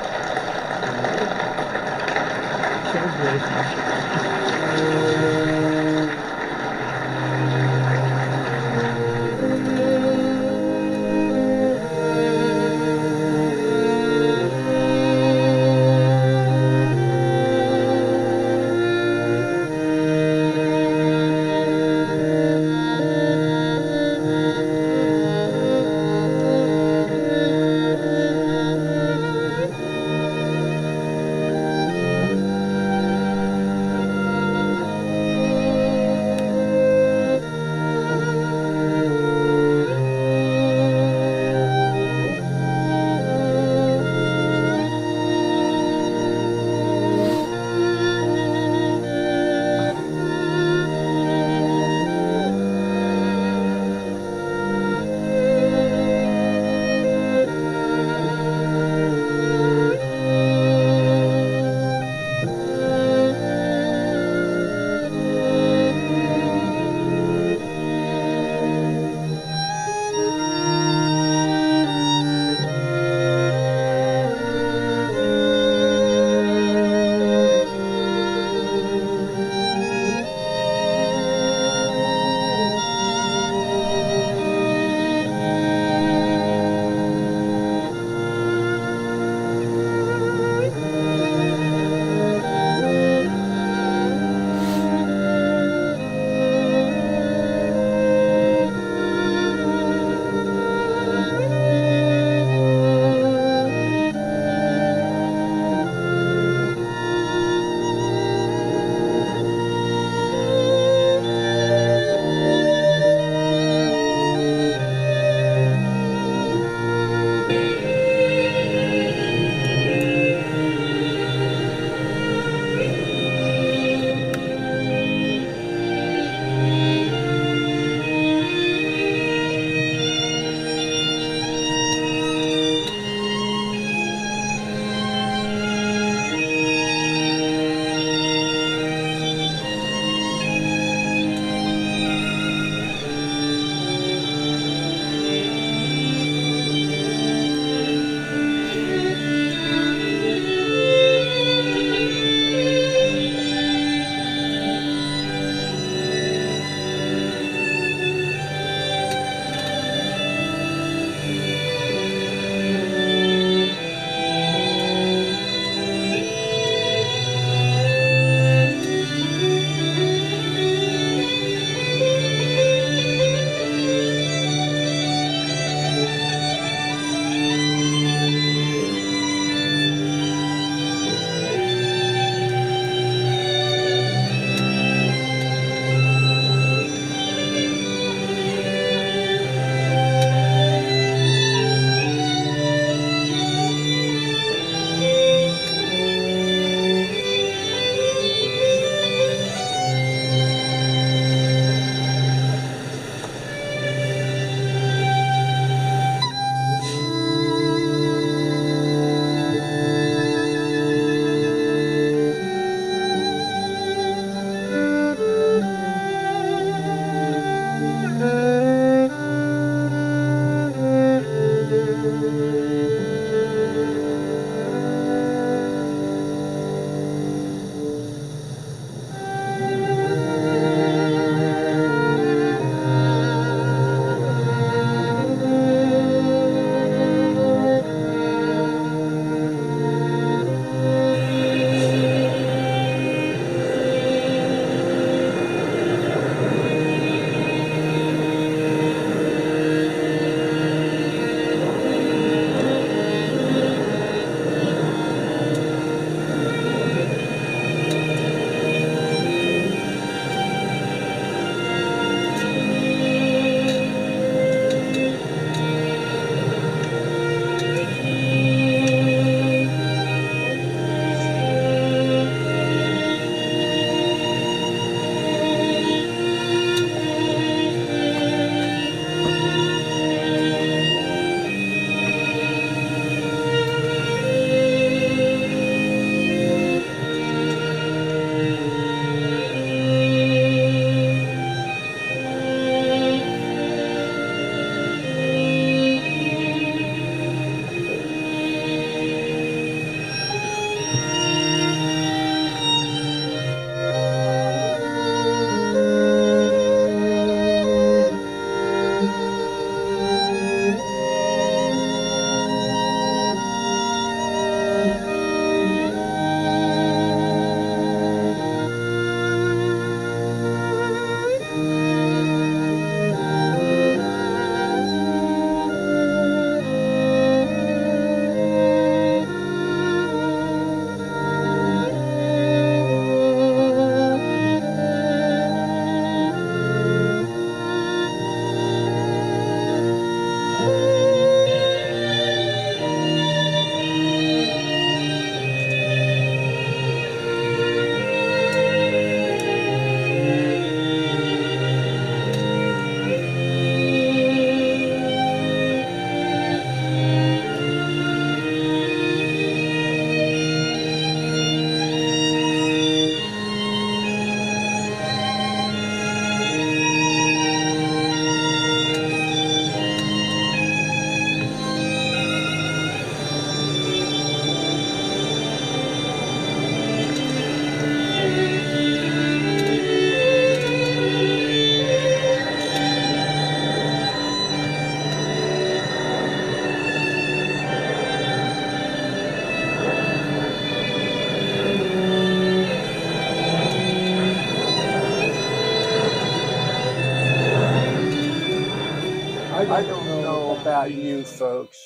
I don't know about you folks,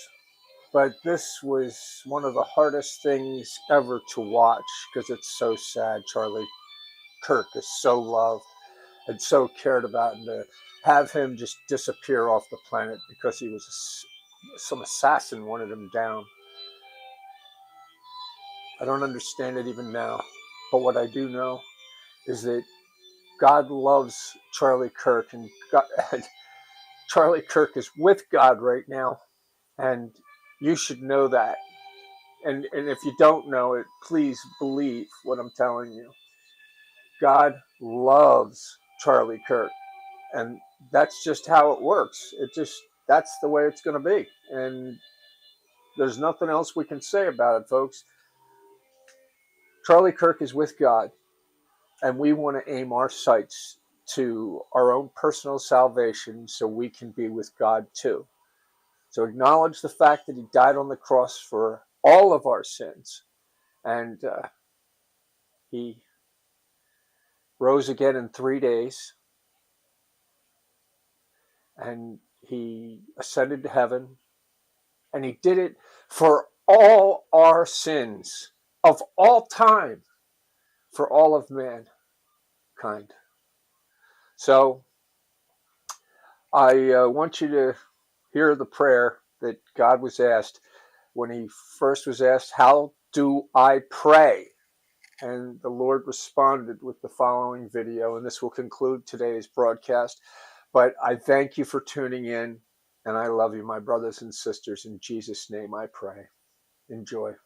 but this was one of the hardest things ever to watch because it's so sad. Charlie Kirk is so loved and so cared about, and to have him just disappear off the planet because he was some assassin wanted him down. I don't understand it even now, but what I do know is that God loves Charlie Kirk, and Charlie Kirk is with God right now, and you should know that. And if you don't know it, please believe what I'm telling you. God loves Charlie Kirk, and that's just how it works. That's the way it's going to be, and there's nothing else we can say about it, folks. Charlie Kirk is with God, and we want to aim our sights to our own personal salvation so we can be with God too. So acknowledge the fact that he died on the cross for all of our sins, and he rose again in 3 days, and he ascended to heaven, and he did it for all our sins of all time, for all of mankind. So I want you to hear the prayer that God was asked when he first was asked, "How do I pray?" And the Lord responded with the following video, and this will conclude today's broadcast. But I thank you for tuning in, and I love you, my brothers and sisters. In Jesus' name I pray. Enjoy.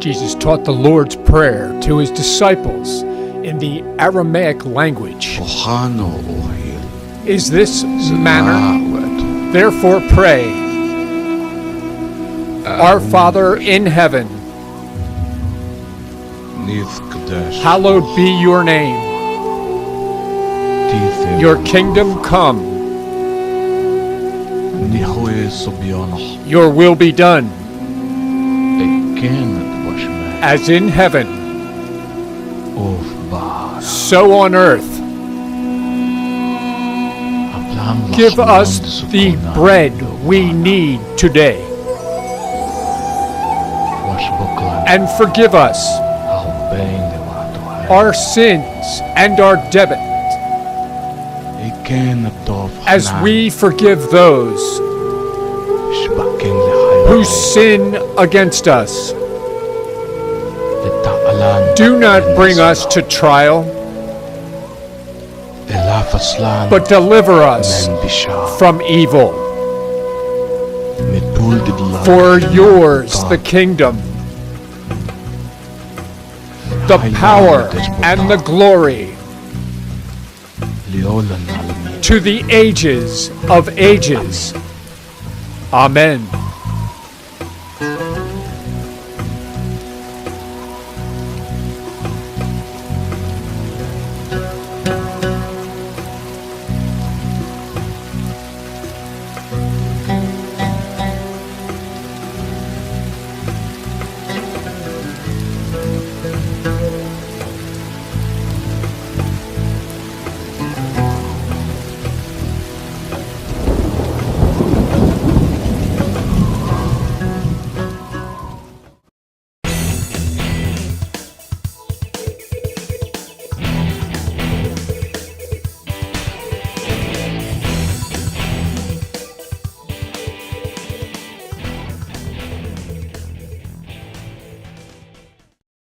Jesus taught the Lord's Prayer to his disciples in the Aramaic language. Is this manner? Therefore pray. Our Father in heaven, hallowed be your name. Your kingdom come. Your will be done, as in heaven, so on earth. Give us the bread we need today, and forgive us our sins and our debt, as we forgive those who sin against us. Do not bring us to trial, but deliver us from evil. For yours the kingdom, the power and the glory, to the ages of ages. Amen.